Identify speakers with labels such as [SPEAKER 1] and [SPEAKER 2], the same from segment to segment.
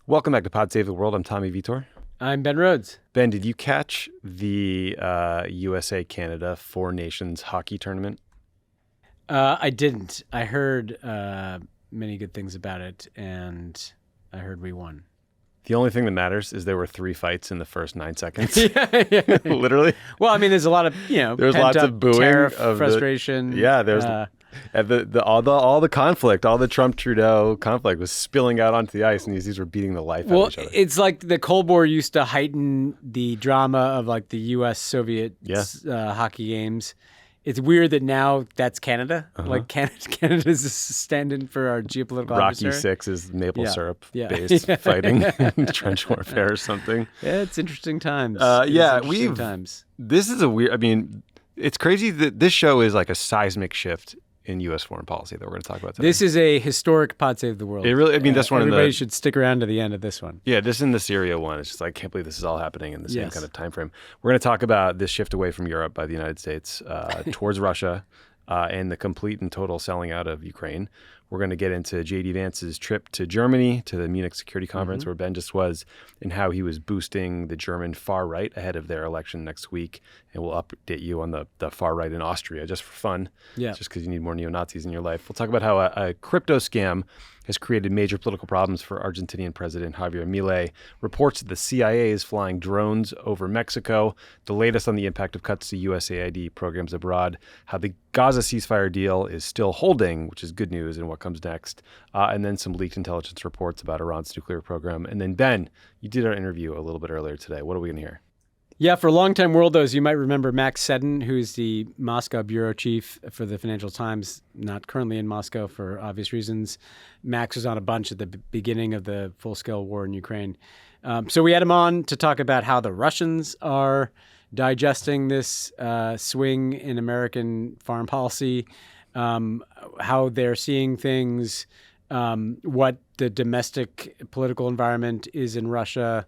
[SPEAKER 1] Welcome back to Pod Save the World. I'm Tommy Vietor.
[SPEAKER 2] I'm Ben Rhodes.
[SPEAKER 1] Ben, did you catch the USA-Canada Four Nations hockey tournament?
[SPEAKER 2] I didn't. I heard many good things about it, and I heard we won.
[SPEAKER 1] The only thing that matters is there were 3 fights in the first 9 seconds.
[SPEAKER 2] yeah.
[SPEAKER 1] Literally.
[SPEAKER 2] Well, I mean, there's a lot of,
[SPEAKER 1] there's lots of booing,
[SPEAKER 2] tariff, frustration.
[SPEAKER 1] There's all the conflict, all the Trump-Trudeau conflict was spilling out onto the ice, and these were beating the life out of each other.
[SPEAKER 2] It's like the Cold War used to heighten the drama of like the U.S.-Soviet hockey games. It's weird that now that's Canada. Like Canada is a stand-in for our geopolitical
[SPEAKER 1] Rocky
[SPEAKER 2] adversary.
[SPEAKER 1] VI is maple syrup-based fighting, trench warfare or something.
[SPEAKER 2] Yeah, it's interesting times.
[SPEAKER 1] Times. This is a weird. I mean, it's crazy that this show is like a seismic shift in U.S. foreign policy that we're going to talk about today.
[SPEAKER 2] This is a historic Pod Save the World.
[SPEAKER 1] It really. I mean, that's one of the.
[SPEAKER 2] Everybody should stick around to the end of this one.
[SPEAKER 1] Yeah, this and the Syria one. It's just like, I can't believe this is all happening in the same kind of time frame. We're going to talk about this shift away from Europe by the United States towards Russia and the complete and total selling out of Ukraine. We're going to get into JD Vance's trip to Germany, to the Munich Security Conference where Ben just was, and how he was boosting the German far right ahead of their election next week. And we'll update you on the far right in Austria just for fun, just because you need more neo-Nazis in your life. We'll talk about how a crypto scam has created major political problems for Argentinian President Javier Milei. Reports that the CIA is flying drones over Mexico. The latest on the impact of cuts to USAID programs abroad. How the Gaza ceasefire deal is still holding, which is good news, and what comes next. And then some leaked intelligence reports about Iran's nuclear program. And then, Ben, you did our interview a little bit earlier today. What are we going to hear?
[SPEAKER 2] Yeah, for longtime worldos, you might remember Max Seddon, who's the Moscow bureau chief for the Financial Times, not currently in Moscow for obvious reasons. Max was on a bunch at the beginning of the full-scale war in Ukraine. So we had him on to talk about how the Russians are digesting this swing in American foreign policy, how they're seeing things, what the domestic political environment is in Russia,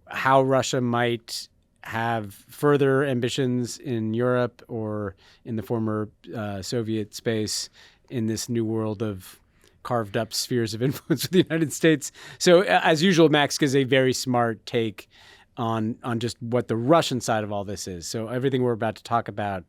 [SPEAKER 2] how Russia might have further ambitions in Europe or in the former Soviet space in this new world of carved up spheres of influence with the United States. So as usual, Max gives a very smart take on just what the Russian side of all this is. So everything we're about to talk about,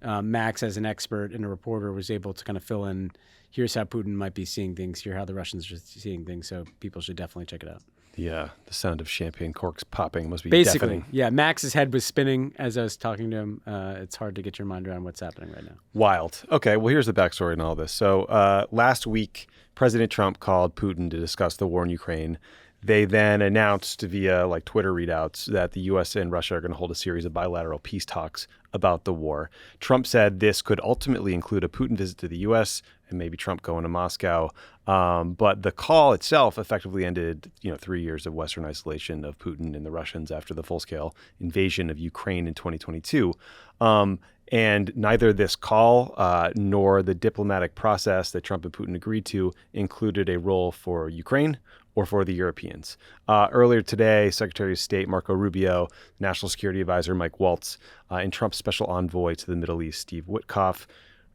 [SPEAKER 2] Max as an expert and a reporter was able to kind of fill in, here's how Putin might be seeing things, here's how the Russians are seeing things. So people should definitely check it out.
[SPEAKER 1] Yeah, the sound of champagne corks popping must be
[SPEAKER 2] basically
[SPEAKER 1] deafening.
[SPEAKER 2] Yeah, Max's head was spinning as I was talking to him. It's hard to get your mind around what's happening right now.
[SPEAKER 1] Wild. Okay, well, here's the backstory in all this. So last week, President Trump called Putin to discuss the war in Ukraine. They then announced via Twitter readouts that the U.S. and Russia are going to hold a series of bilateral peace talks about the war. Trump said this could ultimately include a Putin visit to the U.S. and maybe Trump going to Moscow. But the call itself effectively ended, 3 years of Western isolation of Putin and the Russians after the full-scale invasion of Ukraine in 2022. And neither this call nor the diplomatic process that Trump and Putin agreed to included a role for Ukraine or for the Europeans. Earlier today, Secretary of State Marco Rubio, National Security Advisor Mike Waltz, and Trump's special envoy to the Middle East, Steve Witkoff,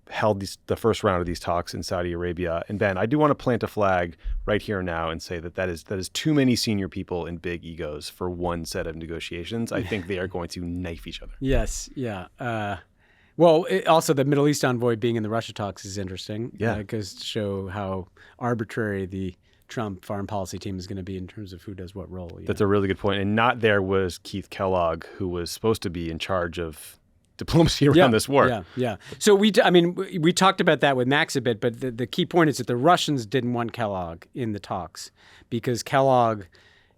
[SPEAKER 1] held the first round of these talks in Saudi Arabia. And Ben, I do want to plant a flag right here now and say that is too many senior people and big egos for one set of negotiations. I think they are going to knife each other.
[SPEAKER 2] Yes, yeah. Also the Middle East envoy being in the Russia talks is interesting.
[SPEAKER 1] Yeah.
[SPEAKER 2] It goes to show how arbitrary the Trump foreign policy team is going to be in terms of who does what role.
[SPEAKER 1] That's a really good point. And not there was Keith Kellogg, who was supposed to be in charge of diplomacy around this war.
[SPEAKER 2] Yeah. So we talked about that with Max a bit, but the key point is that the Russians didn't want Kellogg in the talks because Kellogg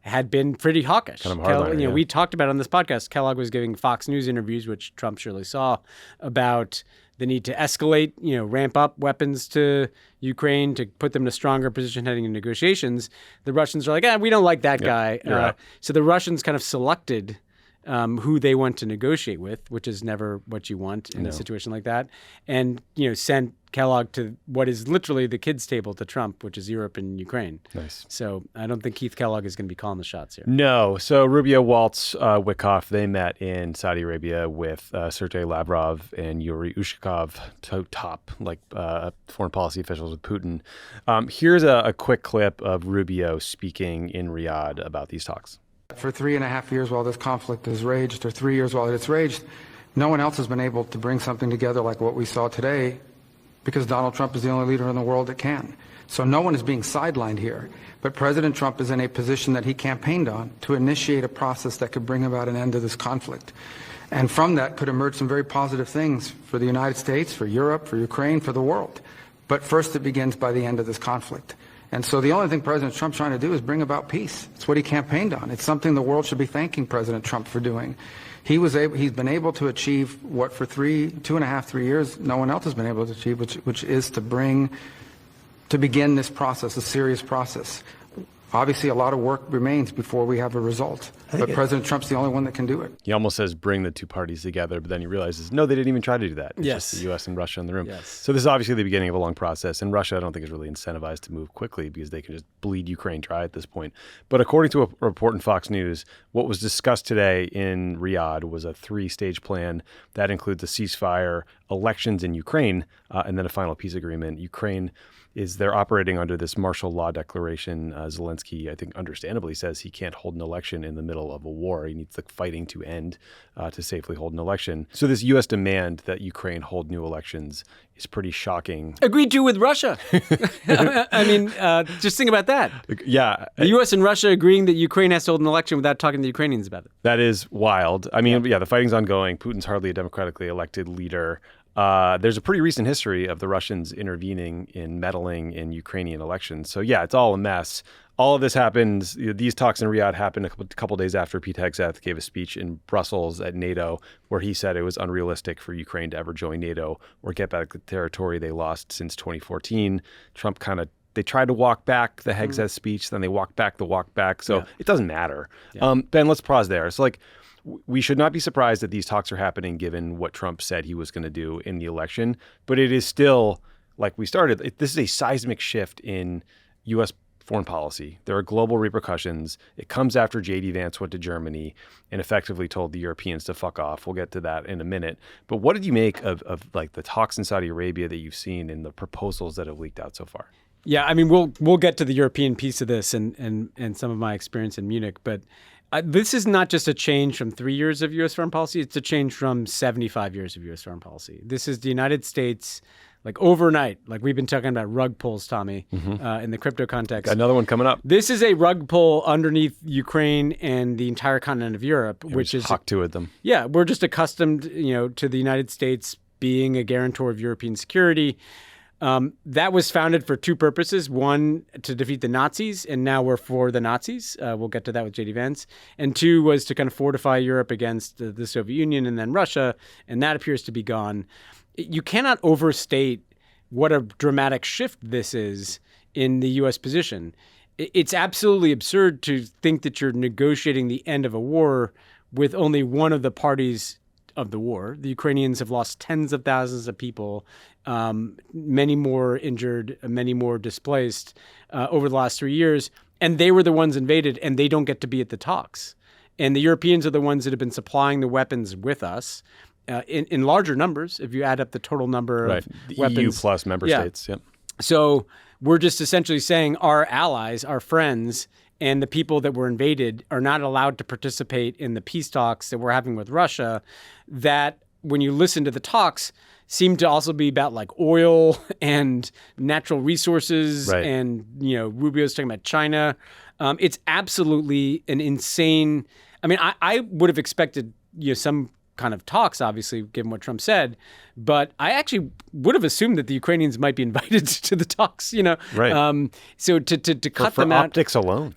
[SPEAKER 2] had been pretty hawkish.
[SPEAKER 1] Kind of hardliner,
[SPEAKER 2] We talked about on this podcast, Kellogg was giving Fox News interviews, which Trump surely saw, about the need to escalate, ramp up weapons to Ukraine to put them in a stronger position heading into negotiations. The Russians are like, we don't like that guy.
[SPEAKER 1] Right.
[SPEAKER 2] So the Russians kind of selected who they want to negotiate with, which is never what you want in a situation like that, and sent Kellogg to what is literally the kids' table to Trump, which is Europe and Ukraine.
[SPEAKER 1] Nice.
[SPEAKER 2] So I don't think Keith Kellogg is going to be calling the shots here.
[SPEAKER 1] No. So Rubio, Waltz, Wickoff, they met in Saudi Arabia with Sergei Lavrov and Yuri Ushakov, top foreign policy officials with Putin. Here's a quick clip of Rubio speaking in Riyadh about these talks.
[SPEAKER 3] For 3.5 years while this conflict has raged, or 3 years while it's raged, no one else has been able to bring something together like what we saw today, because Donald Trump is the only leader in the world that can. So no one is being sidelined here. But President Trump is in a position that he campaigned on to initiate a process that could bring about an end to this conflict. And from that could emerge some very positive things for the United States, for Europe, for Ukraine, for the world. But first it begins by the end of this conflict. And so the only thing President Trump's trying to do is bring about peace. It's what he campaigned on. It's something the world should be thanking President Trump for doing. He's been able to achieve what for 2.5, 3 years, no one else has been able to achieve, which is to begin this process, a serious process. Obviously, a lot of work remains before we have a result. But President Trump's the only one that can do it.
[SPEAKER 1] He almost says bring the two parties together, but then he realizes, no, they didn't even try to do that. It's
[SPEAKER 2] Yes.
[SPEAKER 1] just the U.S. and Russia in the room.
[SPEAKER 2] Yes.
[SPEAKER 1] So this is obviously the beginning of a long process. And Russia, I don't think, is really incentivized to move quickly because they can just bleed Ukraine dry at this point. But according to a report in Fox News, what was discussed today in Riyadh was a 3-stage plan that includes a ceasefire, elections in Ukraine, and then a final peace agreement. Ukraine they're operating under this martial law declaration. Zelensky, I think, understandably says he can't hold an election in the middle of a war. He needs the fighting to end to safely hold an election. So this U.S. demand that Ukraine hold new elections is pretty shocking.
[SPEAKER 2] Agreed to with Russia. I mean, just think about that.
[SPEAKER 1] Yeah.
[SPEAKER 2] The U.S. and Russia agreeing that Ukraine has to hold an election without talking to the Ukrainians about it.
[SPEAKER 1] That is wild. I mean, the fighting's ongoing. Putin's hardly a democratically elected leader. There's a pretty recent history of the Russians intervening in meddling in Ukrainian elections. So, it's all a mess. All of this happens. These talks in Riyadh happened a couple days after Pete Hegseth gave a speech in Brussels at NATO where he said it was unrealistic for Ukraine to ever join NATO or get back the territory they lost since 2014. Trump they tried to walk back the Hegseth speech, then they walked back the walk back. So it doesn't matter. Yeah. Ben, let's pause there. So, we should not be surprised that these talks are happening given what Trump said he was going to do in the election. But it is still, like we started, this is a seismic shift in U.S. foreign policy. There are global repercussions. It comes after JD Vance went to Germany and effectively told the Europeans to fuck off. We'll get to that in a minute. But what did you make of the talks in Saudi Arabia that you've seen and the proposals that have leaked out so far?
[SPEAKER 2] Yeah, I mean, we'll get to the European piece of this and some of my experience in Munich, but this is not just a change from 3 years of U.S. foreign policy. It's a change from 75 years of U.S. foreign policy. This is the United States, overnight, we've been talking about rug pulls, Tommy, in the crypto context.
[SPEAKER 1] Got another one coming up.
[SPEAKER 2] This is a rug pull underneath Ukraine and the entire continent of Europe, which is
[SPEAKER 1] hawk to it them.
[SPEAKER 2] Yeah, we're just accustomed, to the United States being a guarantor of European security. That was founded for two purposes. One, to defeat the Nazis, and now we're for the Nazis. We'll get to that with JD Vance. And two was to kind of fortify Europe against the Soviet Union and then Russia, and that appears to be gone. You cannot overstate what a dramatic shift this is in the U.S. position. It's absolutely absurd to think that you're negotiating the end of a war with only one of the parties of the war. The Ukrainians have lost tens of thousands of people, many more injured, many more displaced over the last 3 years. And they were the ones invaded, and they don't get to be at the talks. And the Europeans are the ones that have been supplying the weapons with us in larger numbers, if you add up the total number of weapons.
[SPEAKER 1] EU plus member states, yep.
[SPEAKER 2] So we're just essentially saying our allies, our friends, and the people that were invaded are not allowed to participate in the peace talks that we're having with Russia that, when you listen to the talks, seem to also be about oil and natural resources. Right. And, Rubio's talking about China. It's absolutely an insane. I mean, I would have expected, some kind of talks, obviously, given what Trump said. But I actually would have assumed that the Ukrainians might be invited to the talks,
[SPEAKER 1] Right.
[SPEAKER 2] So to cut them out.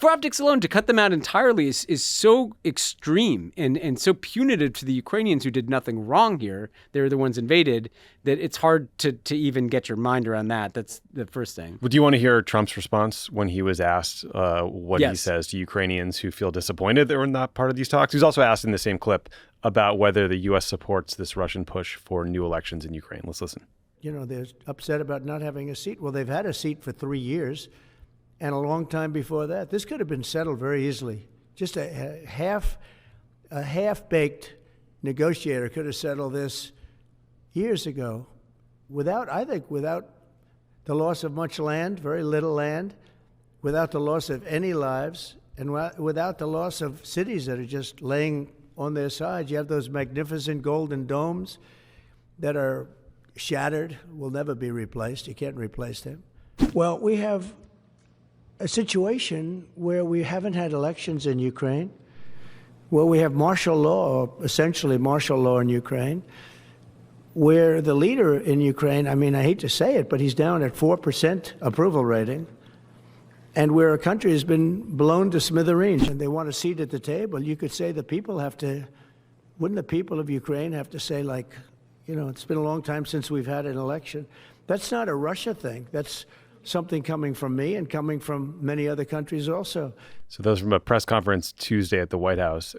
[SPEAKER 2] For optics alone, to cut them out entirely is so extreme and so punitive to the Ukrainians who did nothing wrong here. They're the ones invaded, that it's hard to even get your mind around that. That's the first thing.
[SPEAKER 1] Well, do you want to hear Trump's response when he was asked what
[SPEAKER 2] Yes.
[SPEAKER 1] he says to Ukrainians who feel disappointed they were not part of these talks? He was also asked in the same clip about whether the U.S. supports this Russian push for new elections in Ukraine. Let's listen.
[SPEAKER 4] They're upset about not having a seat. Well, they've had a seat for 3 years and a long time before that. This could have been settled very easily. Just a half-baked negotiator could have settled this years ago without the loss of much land, very little land, without the loss of any lives, and without the loss of cities that are just laying on their sides. You have those magnificent golden domes that are shattered, will never be replaced. You can't replace them. Well, we have a situation where we haven't had elections in Ukraine, where we have martial law, or essentially martial law in Ukraine, where the leader in Ukraine, I hate to say it, but he's down at 4% approval rating, and where a country has been blown to smithereens, and they want a seat at the table. You could say the people wouldn't the people of Ukraine have to say, it's been a long time since we've had an election. That's not a Russia thing. That's something coming from me and coming from many other countries also.
[SPEAKER 1] So those from a press conference Tuesday at the White House.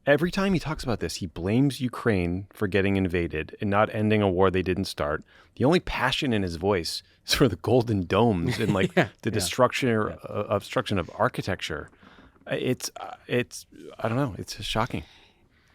[SPEAKER 1] Every time he talks about this, he blames Ukraine for getting invaded and not ending a war they didn't start. The only passion in his voice is for the golden domes and the destruction or obstruction of architecture. It's I don't know. It's shocking.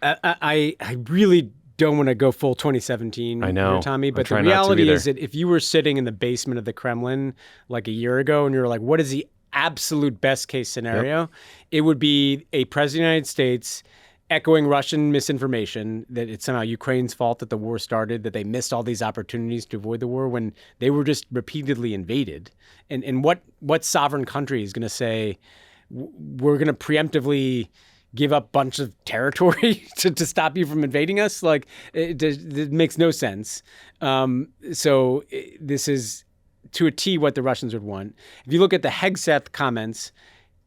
[SPEAKER 2] I really don't want to go full 2017
[SPEAKER 1] I know,
[SPEAKER 2] here, Tommy, but the
[SPEAKER 1] try not to
[SPEAKER 2] reality
[SPEAKER 1] either.
[SPEAKER 2] is that if you were sitting in the basement of the Kremlin like a year ago and you were like, what is the absolute best case scenario? It would be a president of the United States echoing Russian misinformation that it's somehow Ukraine's fault that the war started, that they missed all these opportunities to avoid the war when they were just repeatedly invaded. And what sovereign country is going to say, we're going to preemptively give up a bunch of territory to stop you from invading us? It makes no sense. So this is to a T what the Russians would want. If you look at the Hegseth comments,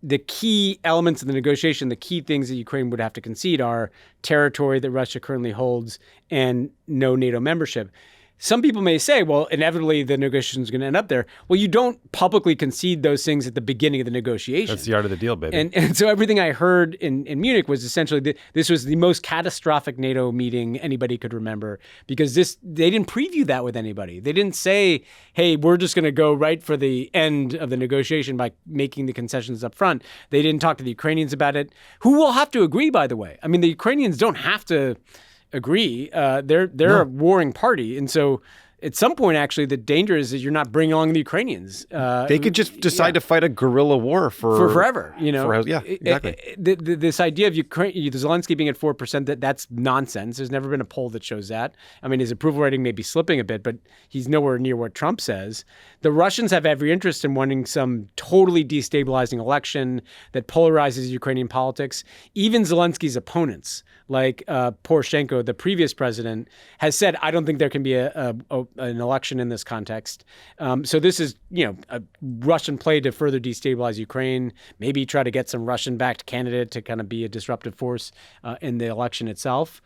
[SPEAKER 2] the key elements of the negotiation, the key things that Ukraine would have to concede are territory that Russia currently holds and no NATO membership. Some people may say, well, inevitably the negotiation is going to end up there. Well, you don't publicly concede those things at the beginning of the negotiation.
[SPEAKER 1] That's the art of the deal, baby.
[SPEAKER 2] And so everything I heard in Munich was essentially this was the most catastrophic NATO meeting anybody could remember, because they didn't preview that with anybody. They didn't say, hey, we're just going to go right for the end of the negotiation by making the concessions up front. They didn't talk to the Ukrainians about it, who will have to agree, by the way. The Ukrainians don't have to agree. They're a warring party. And so at some point, actually, the danger is that you're not bringing along the Ukrainians.
[SPEAKER 1] They could just decide to fight a guerrilla war for
[SPEAKER 2] forever.
[SPEAKER 1] Exactly.
[SPEAKER 2] This idea of Ukraine, Zelensky being at 4%, that's nonsense. There's never been a poll that shows that. His approval rating may be slipping a bit, but he's nowhere near what Trump says. The Russians have every interest in wanting some totally destabilizing election that polarizes Ukrainian politics. Even Zelensky's opponents, like Poroshenko, the previous president, has said, I don't think there can be an election in this context. So this is, a Russian play to further destabilize Ukraine, maybe try to get some Russian-backed candidate to kind of be a disruptive force in the election itself.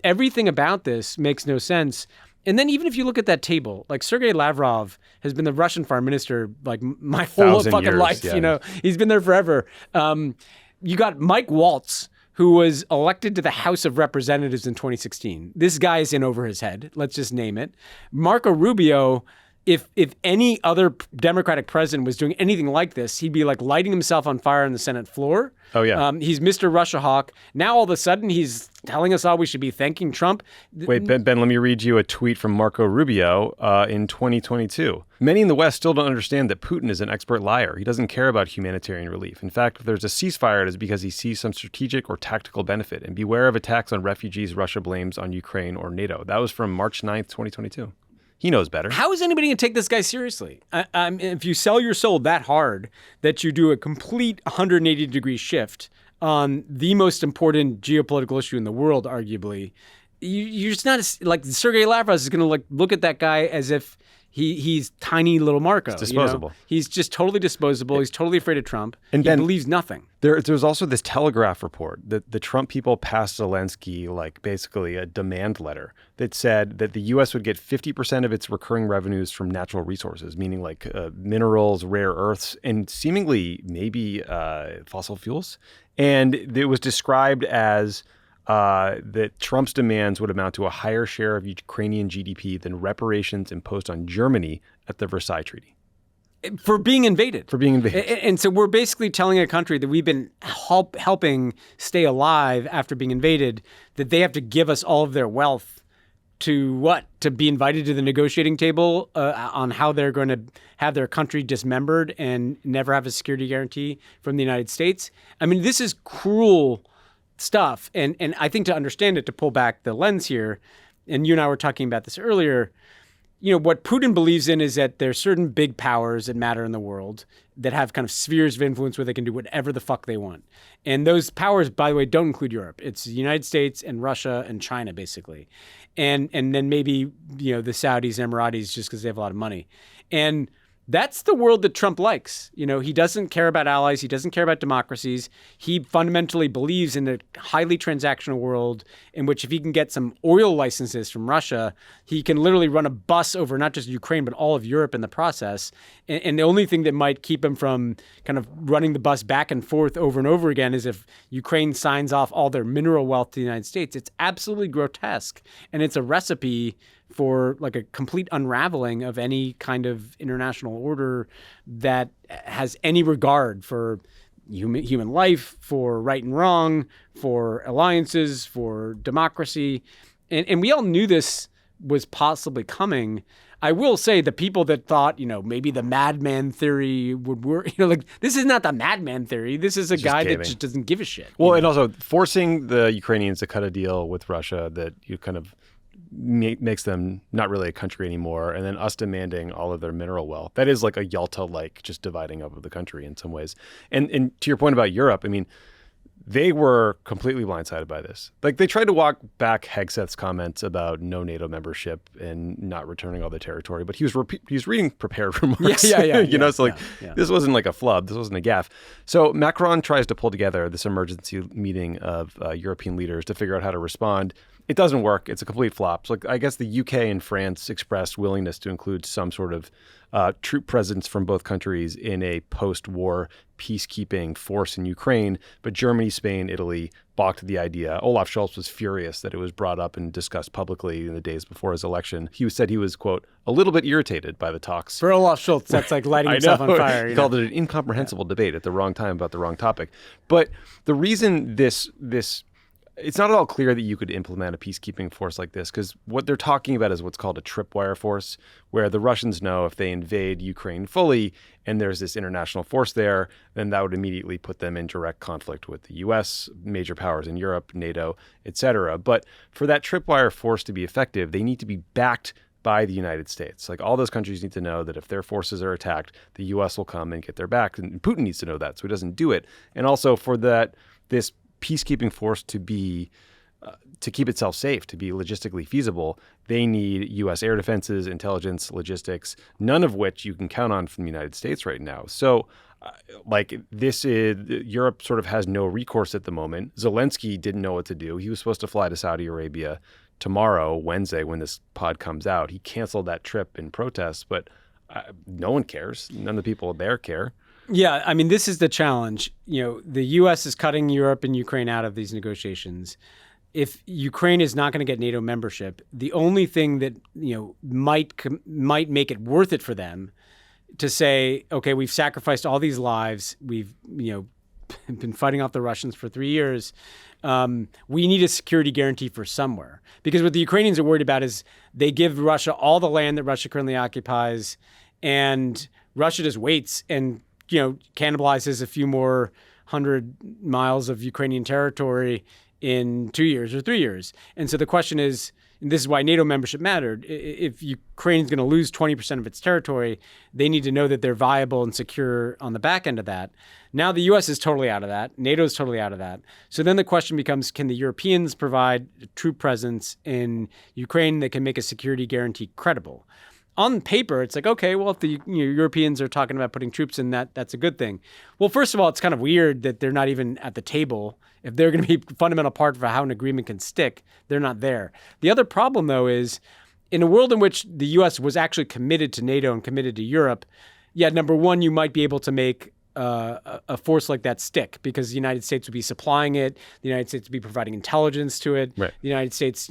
[SPEAKER 2] Everything about this makes no sense. And then even if you look at that table, like Sergei Lavrov has been the Russian foreign minister like my whole fucking
[SPEAKER 1] years,
[SPEAKER 2] life.
[SPEAKER 1] yeah.
[SPEAKER 2] He's been there forever. You got Mike Waltz, who was elected to the House of Representatives in 2016. This guy is in over his head. Let's just name it. Marco Rubio, if any other Democratic president was doing anything like this, he'd be like lighting himself on fire on the Senate floor.
[SPEAKER 1] Oh, yeah.
[SPEAKER 2] He's Mr. Russia hawk. Now, all of a sudden, he's telling us all we should be thanking Trump.
[SPEAKER 1] Wait, Ben, let me read you a tweet from Marco Rubio in 2022. Many in the West still don't understand that Putin is an expert liar. He doesn't care about humanitarian relief. In fact, if there's a ceasefire, it is because he sees some strategic or tactical benefit. And beware of attacks on refugees Russia blames on Ukraine or NATO. That was from March 9th, 2022. He knows better.
[SPEAKER 2] How is anybody going to take this guy seriously? If you sell your soul that hard that you do a complete 180-degree shift on the most important geopolitical issue in the world, arguably, you're just not like Sergei Lavrov is going to like look at that guy as if he's tiny little Marco.
[SPEAKER 1] It's disposable.
[SPEAKER 2] He's just totally disposable. He's totally afraid of Trump.
[SPEAKER 1] And
[SPEAKER 2] he believes nothing.
[SPEAKER 1] There's also this Telegraph report that the Trump people passed Zelensky like basically a demand letter that said that the U.S. would get 50% of its recurring revenues from natural resources, meaning like minerals, rare earths, and seemingly maybe fossil fuels. And it was described as that Trump's demands would amount to a higher share of Ukrainian GDP than reparations imposed on Germany at the Versailles Treaty.
[SPEAKER 2] For being invaded. And so we're basically telling a country that we've been helping stay alive after being invaded, that they have to give us all of their wealth to what? To be invited to the negotiating table on how they're going to have their country dismembered and never have a security guarantee from the United States. I mean, this is cruel stuff. And I think to understand it, to pull back the lens here, and you and I were talking about this earlier, what Putin believes in is that there's certain big powers that matter in the world that have kind of spheres of influence where they can do whatever the fuck they want. And those powers, by the way, don't include Europe. It's the United States and Russia and China, basically. And then maybe, the Saudis and Emiratis just because they have a lot of money. And that's the world that Trump likes. He doesn't care about allies. He doesn't care about democracies. He fundamentally believes in a highly transactional world in which if he can get some oil licenses from Russia, he can literally run a bus over not just Ukraine, but all of Europe in the process. And the only thing that might keep him from kind of running the bus back and forth over and over again is if Ukraine signs off all their mineral wealth to the United States. It's absolutely grotesque. And it's a recipe for like a complete unraveling of any kind of international order that has any regard for human life, for right and wrong, for alliances, for democracy. And we all knew this was possibly coming. I will say the people that thought, maybe the madman theory would work, this is not the madman theory. This is a guy that just doesn't give a shit.
[SPEAKER 1] Well, and also forcing the Ukrainians to cut a deal with Russia that you kind of makes them not really a country anymore, and then us demanding all of their mineral wealth. That is like a Yalta-like just dividing up of the country in some ways. And to your point about Europe, I mean, they were completely blindsided by this. Like they tried to walk back Hegseth's comments about no NATO membership and not returning all the territory, but he was reading prepared remarks. This wasn't like a flub. This wasn't a gaffe. So Macron tries to pull together this emergency meeting of European leaders to figure out how to respond. It doesn't work. It's a complete flop. So I guess the UK and France expressed willingness to include some sort of troop presence from both countries in a post-war peacekeeping force in Ukraine. But Germany, Spain, Italy balked at the idea. Olaf Scholz was furious that it was brought up and discussed publicly in the days before his election. He said he was, quote, a little bit irritated by the talks.
[SPEAKER 2] For Olaf Scholz, that's like lighting himself on fire.
[SPEAKER 1] He called it an incomprehensible debate at the wrong time about the wrong topic. But the reason this it's not at all clear that you could implement a peacekeeping force like this, because what they're talking about is what's called a tripwire force, where the Russians know if they invade Ukraine fully and there's this international force there, then that would immediately put them in direct conflict with the U.S., major powers in Europe, NATO, et cetera. But for that tripwire force to be effective, they need to be backed by the United States. Like all those countries need to know that if their forces are attacked, the U.S. will come and get their back. And Putin needs to know that, so he doesn't do it. And also for this peacekeeping force to be to keep itself safe, to be logistically feasible, they need U.S. air defenses, intelligence, logistics, none of which you can count on from the United States right now. So Europe sort of has no recourse at the moment. Zelensky didn't know what to do. He was supposed to fly to Saudi Arabia tomorrow, Wednesday, when this pod comes out. He canceled that trip in protest, but no one cares. None of the people there care.
[SPEAKER 2] Yeah, I mean, this is the challenge. The U.S. is cutting Europe and Ukraine out of these negotiations. If Ukraine is not going to get NATO membership, the only thing that might make it worth it for them to say, okay, we've sacrificed all these lives, we've been fighting off the Russians for 3 years. We need a security guarantee for somewhere, because what the Ukrainians are worried about is they give Russia all the land that Russia currently occupies, and Russia just waits and cannibalizes a few more 100 miles of Ukrainian territory in 2 years or 3 years. And so the question is, and this is why NATO membership mattered. If Ukraine's going to lose 20% of its territory, they need to know that they're viable and secure on the back end of that. Now the U.S. is totally out of that. NATO is totally out of that. So then the question becomes, can the Europeans provide a troop presence in Ukraine that can make a security guarantee credible? On paper, it's like, okay, well, if the Europeans are talking about putting troops in that's a good thing. Well, first of all, it's kind of weird that they're not even at the table. If they're going to be a fundamental part for how an agreement can stick, they're not there. The other problem, though, is in a world in which the U.S. was actually committed to NATO and committed to Europe, number one, you might be able to make a force like that stick because the United States would be supplying it. The United States would be providing intelligence to it.
[SPEAKER 1] Right.
[SPEAKER 2] The United States,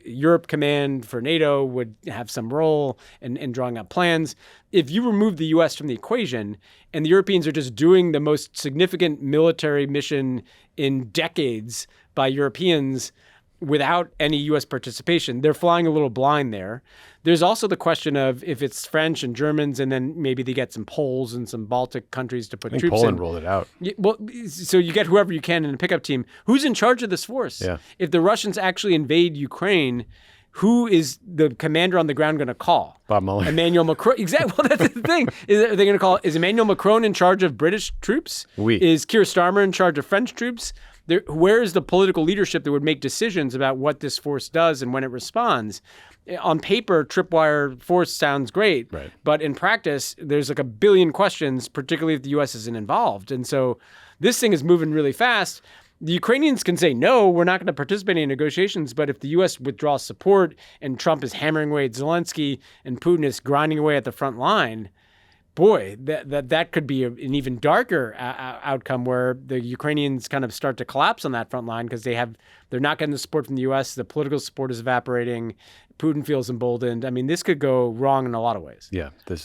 [SPEAKER 2] Europe Command for NATO would have some role in drawing up plans. If you remove the U.S. from the equation and the Europeans are just doing the most significant military mission in decades by Europeans without any U.S. participation, they're flying a little blind there. There's also the question of if it's French and Germans and then maybe they get some Poles and some Baltic countries to put troops in.
[SPEAKER 1] Poland rolled it out.
[SPEAKER 2] Well, so you get whoever you can in a pickup team. Who's in charge of this force?
[SPEAKER 1] Yeah.
[SPEAKER 2] If the Russians actually invade Ukraine, who is the commander on the ground going to call?
[SPEAKER 1] Bob Mueller.
[SPEAKER 2] Emmanuel Macron. Exactly. Well, that's the thing. Are they going to call? Is Emmanuel Macron in charge of British troops?
[SPEAKER 1] Oui.
[SPEAKER 2] Is Keir Starmer in charge of French troops? Where is the political leadership that would make decisions about what this force does and when it responds? On paper, tripwire force sounds great,
[SPEAKER 1] right.
[SPEAKER 2] But in practice, there's like a billion questions, particularly if the U.S. isn't involved. And so this thing is moving really fast. The Ukrainians can say, no, we're not going to participate in negotiations. But if the U.S. withdraws support and Trump is hammering away at Zelensky and Putin is grinding away at the front line, boy, that could be an even darker outcome where the Ukrainians kind of start to collapse on that front line because they're not getting the support from the U.S. The political support is evaporating. Putin feels emboldened. I mean, this could go wrong in a lot of ways.
[SPEAKER 1] Yeah, this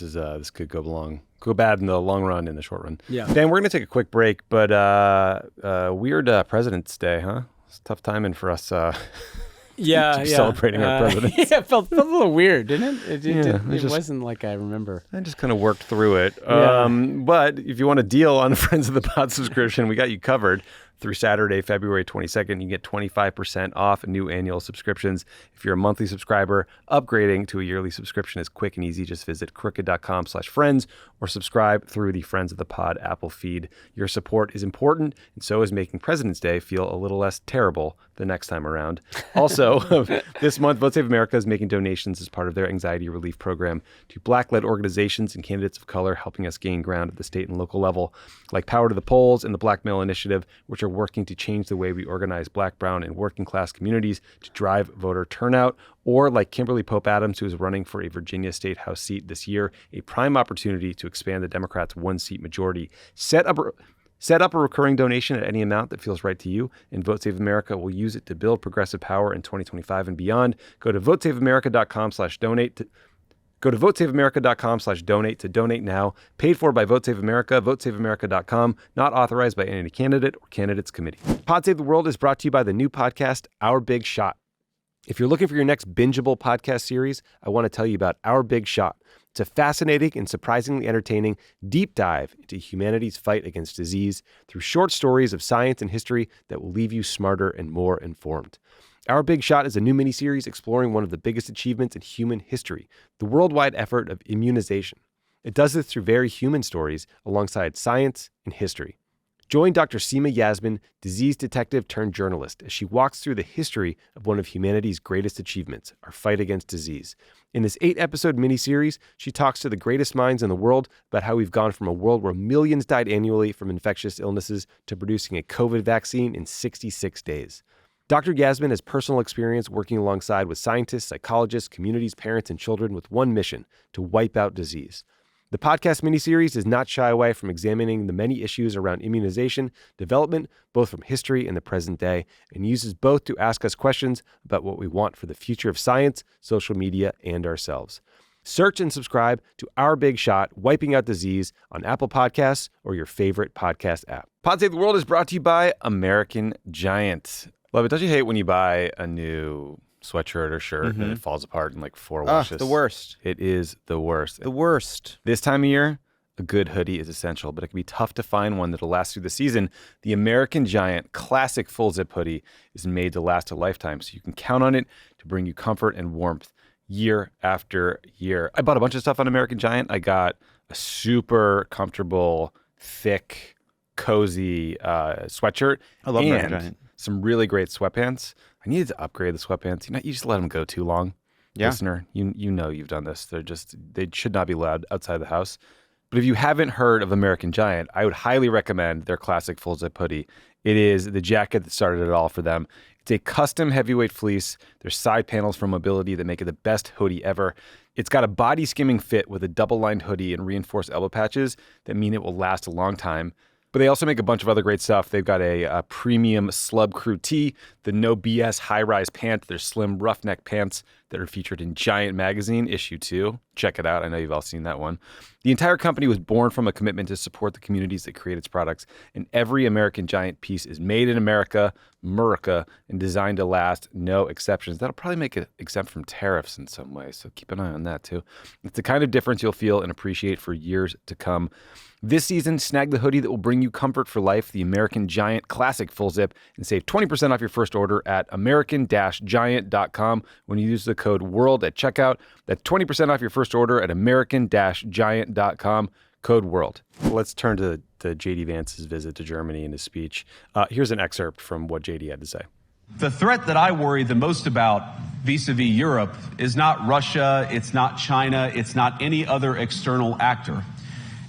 [SPEAKER 1] could go bad in the long run, in the short run.
[SPEAKER 2] Yeah.
[SPEAKER 1] Dan, we're going to take a quick break, but weird President's Day, huh? It's a tough timing for us. Celebrating our president.
[SPEAKER 2] Yeah, it felt a little weird, didn't it? It
[SPEAKER 1] just
[SPEAKER 2] wasn't like I remember.
[SPEAKER 1] I just kind of worked through it.
[SPEAKER 2] Yeah.
[SPEAKER 1] But if you want a deal on a Friends of the Pod subscription, we got you covered. Through Saturday, February 22nd, you can get 25% off new annual subscriptions. If you're a monthly subscriber, upgrading to a yearly subscription is quick and easy. Just visit crooked.com/friends or subscribe through the Friends of the Pod Apple feed. Your support is important, and so is making President's Day feel a little less terrible the next time around. Also, this month, Vote Save America is making donations as part of their anxiety relief program to Black-led organizations and candidates of color, helping us gain ground at the state and local level, like Power to the Polls and the Black Male Initiative, which are working to change the way we organize Black, brown, and working class communities to drive voter turnout, or like Kimberly Pope Adams, who is running for a Virginia State House seat this year, a prime opportunity to expand the Democrats' one-seat majority. Set up a recurring donation at any amount that feels right to you, and Vote Save America will use it to build progressive power in 2025 and beyond. Go to votesaveamerica.com/donate. Go to votesaveamerica.com/donate to donate now. Paid for by Vote Save America, votesaveamerica.com. Not authorized by any candidate or candidates committee. Pod Save the World is brought to you by the new podcast, Our Big Shot. If you're looking for your next bingeable podcast series, I want to tell you about Our Big Shot. It's a fascinating and surprisingly entertaining deep dive into humanity's fight against disease through short stories of science and history that will leave you smarter and more informed. Our Big Shot is a new miniseries exploring one of the biggest achievements in human history, the worldwide effort of immunization. It does this through very human stories alongside science and history. Join Dr. Seema Yasmin, disease detective turned journalist, as she walks through the history of one of humanity's greatest achievements, our fight against disease. In this 8-episode miniseries, she talks to the greatest minds in the world about how we've gone from a world where millions died annually from infectious illnesses to producing a COVID vaccine in 66 days. Dr. Yasmin has personal experience working alongside with scientists, psychologists, communities, parents, and children with one mission: to wipe out disease. The podcast miniseries does not shy away from examining the many issues around immunization development, both from history and the present day, and uses both to ask us questions about what we want for the future of science, social media, and ourselves. Search and subscribe to Our Big Shot, Wiping Out Disease on Apple Podcasts or your favorite podcast app. Pod Save the World is brought to you by American Giant. Love it. Don't you hate when you buy a new sweatshirt or shirt and it falls apart in like 4 washes?
[SPEAKER 5] The worst.
[SPEAKER 1] It is the worst.
[SPEAKER 5] The worst.
[SPEAKER 1] This time of year, a good hoodie is essential, but it can be tough to find one that'll last through the season. The American Giant Classic Full Zip Hoodie is made to last a lifetime, so you can count on it to bring you comfort and warmth year after year. I bought a bunch of stuff on American Giant. I got a super comfortable, thick, cozy sweatshirt.
[SPEAKER 5] I love American
[SPEAKER 1] and
[SPEAKER 5] Giant.
[SPEAKER 1] some really great sweatpants. I needed to upgrade the sweatpants. You just let them go too long.
[SPEAKER 5] Yeah.
[SPEAKER 1] Listener, you know you've done this. They should not be allowed outside the house. But if you haven't heard of American Giant, I would highly recommend their classic full zip hoodie. It is the jacket that started it all for them. It's a custom heavyweight fleece. There's side panels for mobility that make it the best hoodie ever. It's got a body skimming fit with a double-lined hoodie and reinforced elbow patches that mean it will last a long time. But they also make a bunch of other great stuff. They've got a premium Slub Crew tee, the No BS high-rise pant, their slim roughneck pants that are featured in Giant Magazine, issue 2. Check it out. I know you've all seen that one. The entire company was born from a commitment to support the communities that create its products, and every American Giant piece is made in America, and designed to last, no exceptions. That'll probably make it exempt from tariffs in some way, so keep an eye on that too. It's the kind of difference you'll feel and appreciate for years to come. This season, snag the hoodie that will bring you comfort for life, the American Giant Classic Full Zip, and save 20% off your first order at american-giant.com when you use the code WORLD at checkout. That's 20% off your first order at american-giant.com, code WORLD. Let's turn to JD Vance's visit to Germany and his speech. Here's an excerpt from what JD had to say.
[SPEAKER 6] The threat that I worry the most about vis-a-vis Europe is not Russia, it's not China, it's not any other external actor.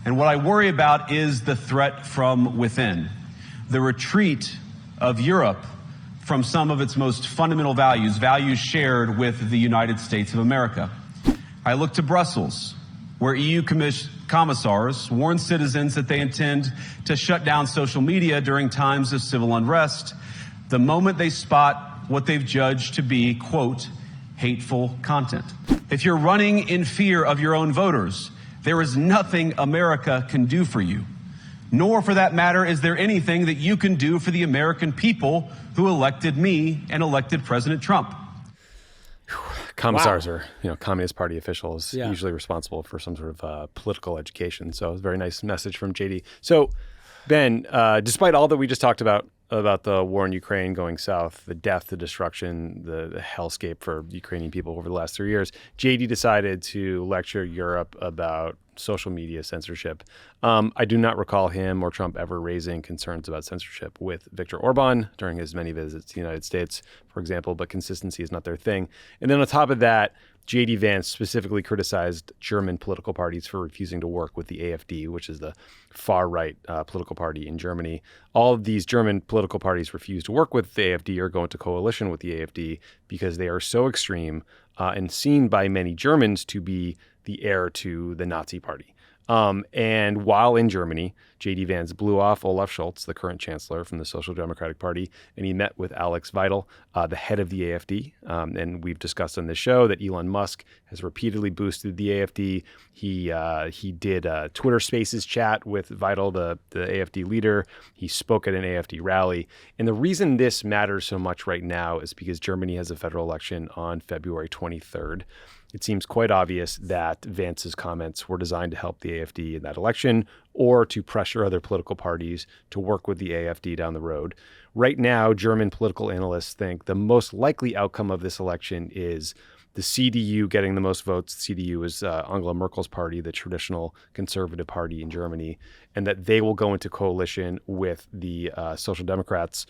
[SPEAKER 6] And what I worry about is the threat from within, the retreat of Europe from some of its most fundamental values, values shared with the United States of America. I look to Brussels, where EU commissars warn citizens that they intend to shut down social media during times of civil unrest the moment they spot what they've judged to be, quote, hateful content. If you're running in fear of your own voters, there is nothing America can do for you. Nor, for that matter, is there anything that you can do for the American people who elected me and elected President Trump.
[SPEAKER 1] Commissars are, Communist Party officials,
[SPEAKER 2] Yeah.
[SPEAKER 1] usually responsible for some sort of political education. So it's a very nice message from JD. So, Ben, despite all that we just talked about the war in Ukraine going south, the death, the destruction, the hellscape for Ukrainian people over the last 3 years, JD decided to lecture Europe about social media censorship. I do not recall him or Trump ever raising concerns about censorship with Viktor Orban during his many visits to the United States, for example, but consistency is not their thing. And then on top of that, JD Vance specifically criticized German political parties for refusing to work with the AFD, which is the far-right political party in Germany. All of these German political parties refuse to work with the AFD or go into coalition with the AFD because they are so extreme and seen by many Germans to be the heir to the Nazi party. And while in Germany, JD Vance blew off Olaf Scholz, the current chancellor from the Social Democratic Party, and he met with Alex Vital, the head of the AFD. And we've discussed on this show that Elon Musk has repeatedly boosted the AFD. He did a Twitter Spaces chat with Vital, the AFD leader. He spoke at an AFD rally. And the reason this matters so much right now is because Germany has a federal election on February 23rd. It seems quite obvious that Vance's comments were designed to help the AFD in that election or to pressure other political parties to work with the AFD down the road. Right now, German political analysts think the most likely outcome of this election is the CDU getting the most votes. CDU is Angela Merkel's party, the traditional conservative party in Germany, and that they will go into coalition with the Social Democrats,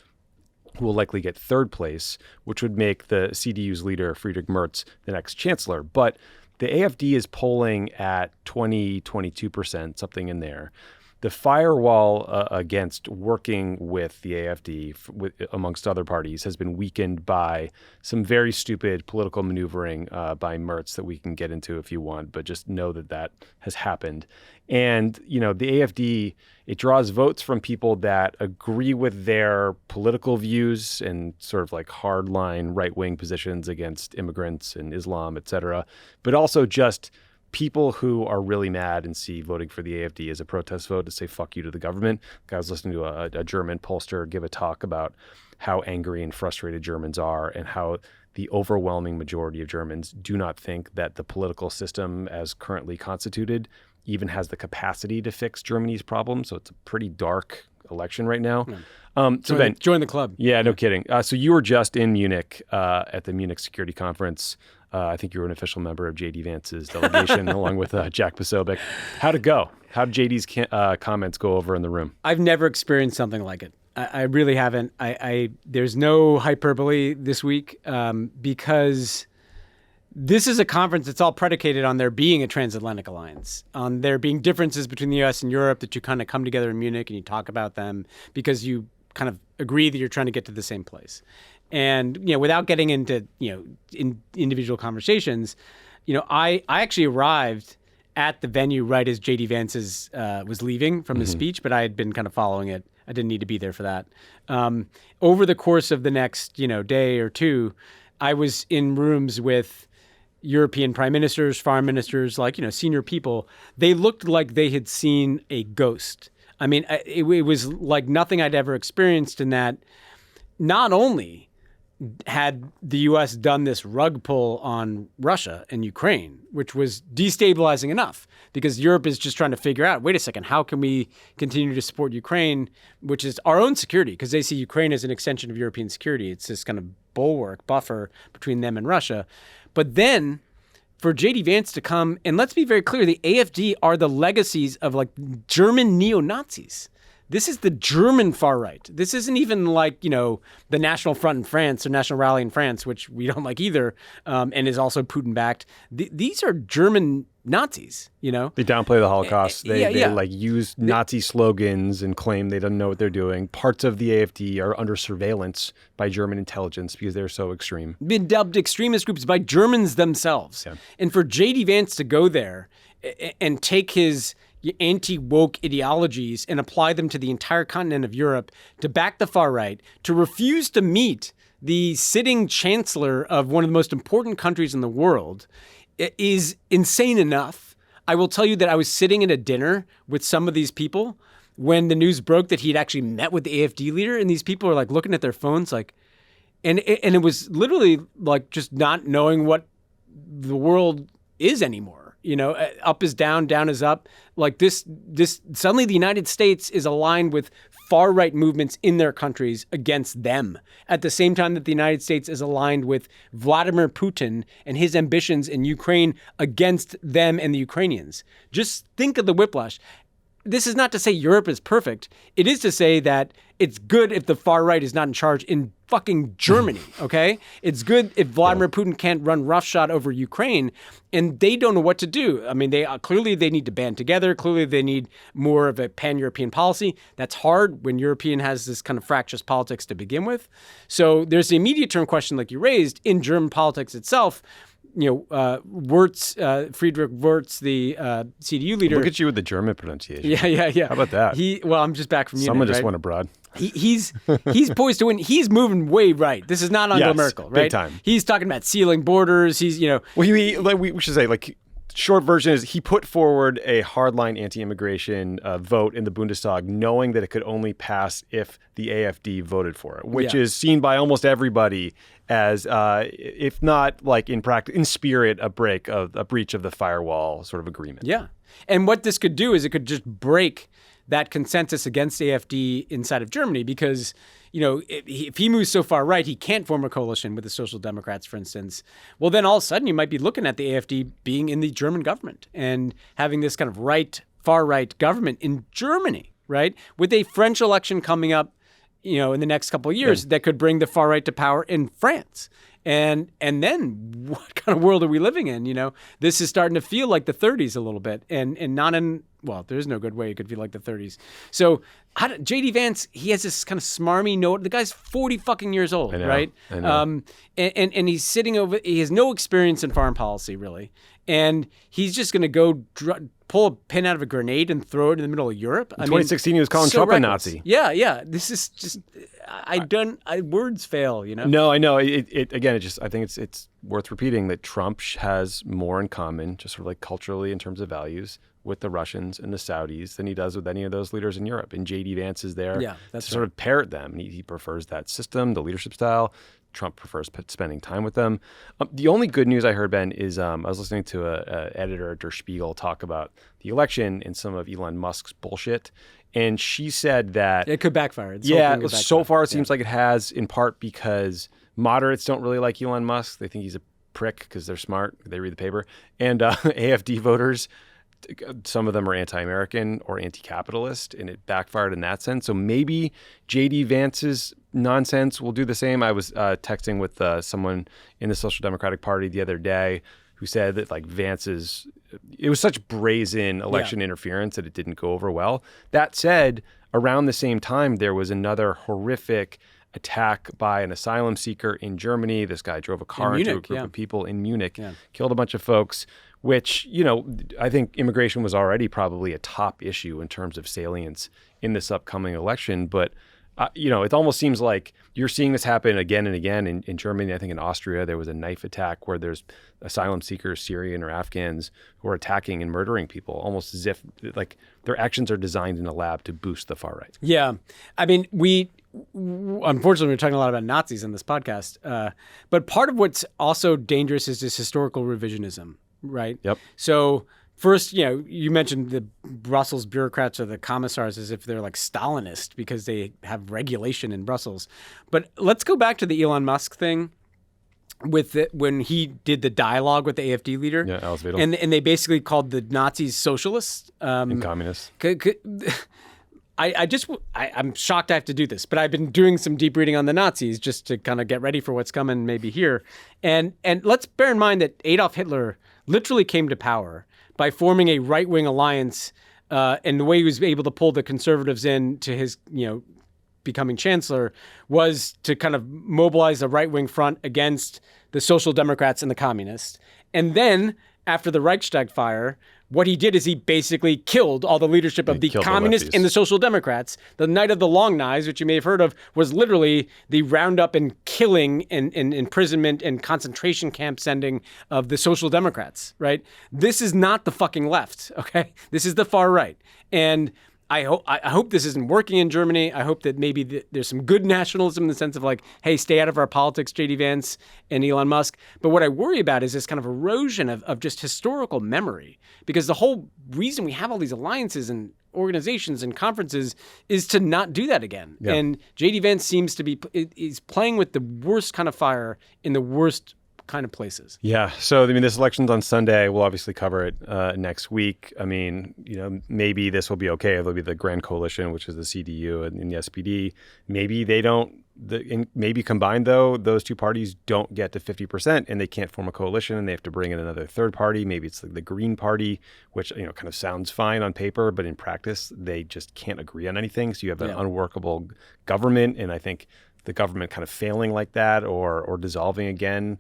[SPEAKER 1] who will likely get third place, which would make the CDU's leader, Friedrich Merz, the next chancellor. But the AFD is polling at 22%, something in there. The firewall against working with the AFD, amongst other parties, has been weakened by some very stupid political maneuvering by Merz that we can get into if you want, but just know that has happened. And, the AFD, it draws votes from people that agree with their political views and sort of like hardline right-wing positions against immigrants and Islam, et cetera, but also just people who are really mad and see voting for the AFD as a protest vote to say fuck you to the government. I was listening to a German pollster give a talk about how angry and frustrated Germans are and how the overwhelming majority of Germans do not think that the political system as currently constituted even has the capacity to fix Germany's problems. So it's a pretty dark election right now. So Ben,
[SPEAKER 2] join the club.
[SPEAKER 1] Yeah, no kidding. So you were just in Munich at the Munich Security Conference. I think you were an official member of JD Vance's delegation along with Jack Posobiec. How'd it go? How did JD's comments go over in the room?
[SPEAKER 2] I've never experienced something like it. I really haven't. There's no hyperbole this week because this is a conference that's all predicated on there being a transatlantic alliance, on there being differences between the U.S. and Europe that you kind of come together in Munich and you talk about them because you kind of agree that you're trying to get to the same place. And, without getting into, in individual conversations, I actually arrived at the venue right as JD Vance was leaving from his speech, but I had been kind of following it. I didn't need to be there for that. Over the course of the next, day or two, I was in rooms with European prime ministers, foreign ministers, senior people. They looked like they had seen a ghost. I mean, it was like nothing I'd ever experienced in that not only had the U.S. done this rug pull on Russia and Ukraine, which was destabilizing enough because Europe is just trying to figure out, wait a second, how can we continue to support Ukraine, which is our own security, because they see Ukraine as an extension of European security. It's this kind of bulwark, buffer between them and Russia. But then for JD Vance to come, and let's be very clear, the AFD are the legacies of German neo-Nazis. This is the German far right. This isn't even like, the National Front in France or National Rally in France, which we don't like either, and is also Putin-backed. These are German Nazis, They
[SPEAKER 1] downplay the Holocaust. They use Nazi slogans and claim they don't know what they're doing. Parts of the AFD are under surveillance by German intelligence because they're so extreme.
[SPEAKER 2] Been dubbed extremist groups by Germans themselves. Yeah. And for JD Vance to go there and take his anti-woke ideologies and apply them to the entire continent of Europe, to back the far right, to refuse to meet the sitting chancellor of one of the most important countries in the world is insane enough. I will tell you that I was sitting at a dinner with some of these people when the news broke that he'd actually met with the AFD leader, and these people are looking at their phones and it was literally just not knowing what the world is anymore. Up is down, down is up. This suddenly the United States is aligned with far right movements in their countries against them at the same time that the United States is aligned with Vladimir Putin and his ambitions in Ukraine against them and the Ukrainians. Just think of the whiplash. This is not to say Europe is perfect. It is to say that it's good if the far right is not in charge in fucking Germany, okay? It's good if Vladimir Putin can't run roughshod over Ukraine, and they don't know what to do. I mean, clearly they need to band together. Clearly they need more of a pan-European policy. That's hard when European has this kind of fractious politics to begin with. So there's the immediate term question like you raised in German politics itself. Friedrich Wirtz, the CDU leader.
[SPEAKER 1] Look at you with the German pronunciation.
[SPEAKER 2] Yeah.
[SPEAKER 1] How about that?
[SPEAKER 2] I'm just back from Munich.
[SPEAKER 1] Someone just went abroad.
[SPEAKER 2] He's poised to win. He's moving way right. This is not Angela Merkel, right?
[SPEAKER 1] Big time.
[SPEAKER 2] He's talking about sealing borders. He's,
[SPEAKER 1] Well, we should say, short version is he put forward a hardline anti-immigration vote in the Bundestag, knowing that it could only pass if the AFD voted for it, which is seen by almost everybody as, if not in practice, in spirit, a breach of the firewall sort of agreement.
[SPEAKER 2] Yeah. And what this could do is it could just break that consensus against AFD inside of Germany because, if he moves so far right, he can't form a coalition with the Social Democrats, for instance. Well, then all of a sudden you might be looking at the AFD being in the German government and having this kind of far right government in Germany, right? With a French election coming up, in the next couple of years that could bring the far right to power in France. And then what kind of world are we living in? This is starting to feel like the 30s a little bit and not in, there is no good way it could feel like the 30s. So JD Vance, he has this kind of smarmy note. The guy's 40 fucking years old, right?
[SPEAKER 1] I know.
[SPEAKER 2] And he's sitting over, he has no experience in foreign policy really. And he's just going to go pull a pin out of a grenade and throw it in the middle of Europe.
[SPEAKER 1] In 2016, he was calling Trump a Nazi.
[SPEAKER 2] Yeah. This is just, words fail,
[SPEAKER 1] No, I know. I think it's worth repeating that Trump has more in common, just sort of culturally in terms of values, with the Russians and the Saudis than he does with any of those leaders in Europe. And JD Vance is there to sort of parrot them. And he prefers that system, the leadership style. Trump prefers spending time with them. The only good news I heard, Ben, is I was listening to a editor at Der Spiegel talk about the election and some of Elon Musk's bullshit. And she said that
[SPEAKER 2] it could backfire.
[SPEAKER 1] So far it seems like it has, in part because moderates don't really like Elon Musk. They think he's a prick because they're smart. They read the paper. And AFD voters, some of them are anti-American or anti-capitalist, and it backfired in that sense. So maybe JD Vance's nonsense will do the same. I was texting with someone in the Social Democratic Party the other day who said that like it was such brazen election interference that it didn't go over well. That said, around the same time, there was another horrific attack by an asylum seeker in Germany. This guy drove a car into a group of people in Munich, killed a bunch of folks, which, I think immigration was already probably a top issue in terms of salience in this upcoming election. But it almost seems like you're seeing this happen again and again in Germany. I think in Austria, there was a knife attack where there's asylum seekers, Syrian or Afghans, who are attacking and murdering people, almost as if like their actions are designed in a lab to boost the far right.
[SPEAKER 2] Yeah. I mean, unfortunately, we're talking a lot about Nazis in this podcast. But part of what's also dangerous is this historical revisionism, right?
[SPEAKER 1] Yep.
[SPEAKER 2] So first, you mentioned the Brussels bureaucrats or the commissars as if they're like Stalinist because they have regulation in Brussels. But let's go back to the Elon Musk thing when he did the dialogue with the AFD leader.
[SPEAKER 1] Yeah, Alice Weidel.
[SPEAKER 2] And they basically called the Nazis socialists.
[SPEAKER 1] And communists.
[SPEAKER 2] I'm shocked I have to do this, but I've been doing some deep reading on the Nazis just to kind of get ready for what's coming maybe here. And let's bear in mind that Adolf Hitler literally came to power by forming a right-wing alliance, and the way he was able to pull the conservatives in to his, becoming chancellor was to kind of mobilize a right-wing front against the Social Democrats and the communists. And then after the Reichstag fire, what he did is he basically killed all the leadership of the communists and the Social Democrats. The Night of the Long Knives, which you may have heard of, was literally the roundup and killing and imprisonment and concentration camp sending of the Social Democrats, right? This is not the fucking left, okay? This is the far right. And I hope this isn't working in Germany. I hope that maybe there's some good nationalism in the sense of like, hey, stay out of our politics, JD Vance and Elon Musk. But what I worry about is this kind of erosion of just historical memory, because the whole reason we have all these alliances and organizations and conferences is to not do that again. Yeah. And JD Vance seems to be is playing with the worst kind of fire in the worst kind of places.
[SPEAKER 1] Yeah. So, this election's on Sunday. We'll obviously cover it next week. Maybe this will be okay. There'll be the Grand Coalition, which is the CDU and the SPD. Maybe they don't, maybe combined though, those two parties don't get to 50% and they can't form a coalition and they have to bring in another third party. Maybe it's like the Green Party, which, kind of sounds fine on paper, but in practice, they just can't agree on anything. So you have an unworkable government. And I think the government kind of failing like that or dissolving again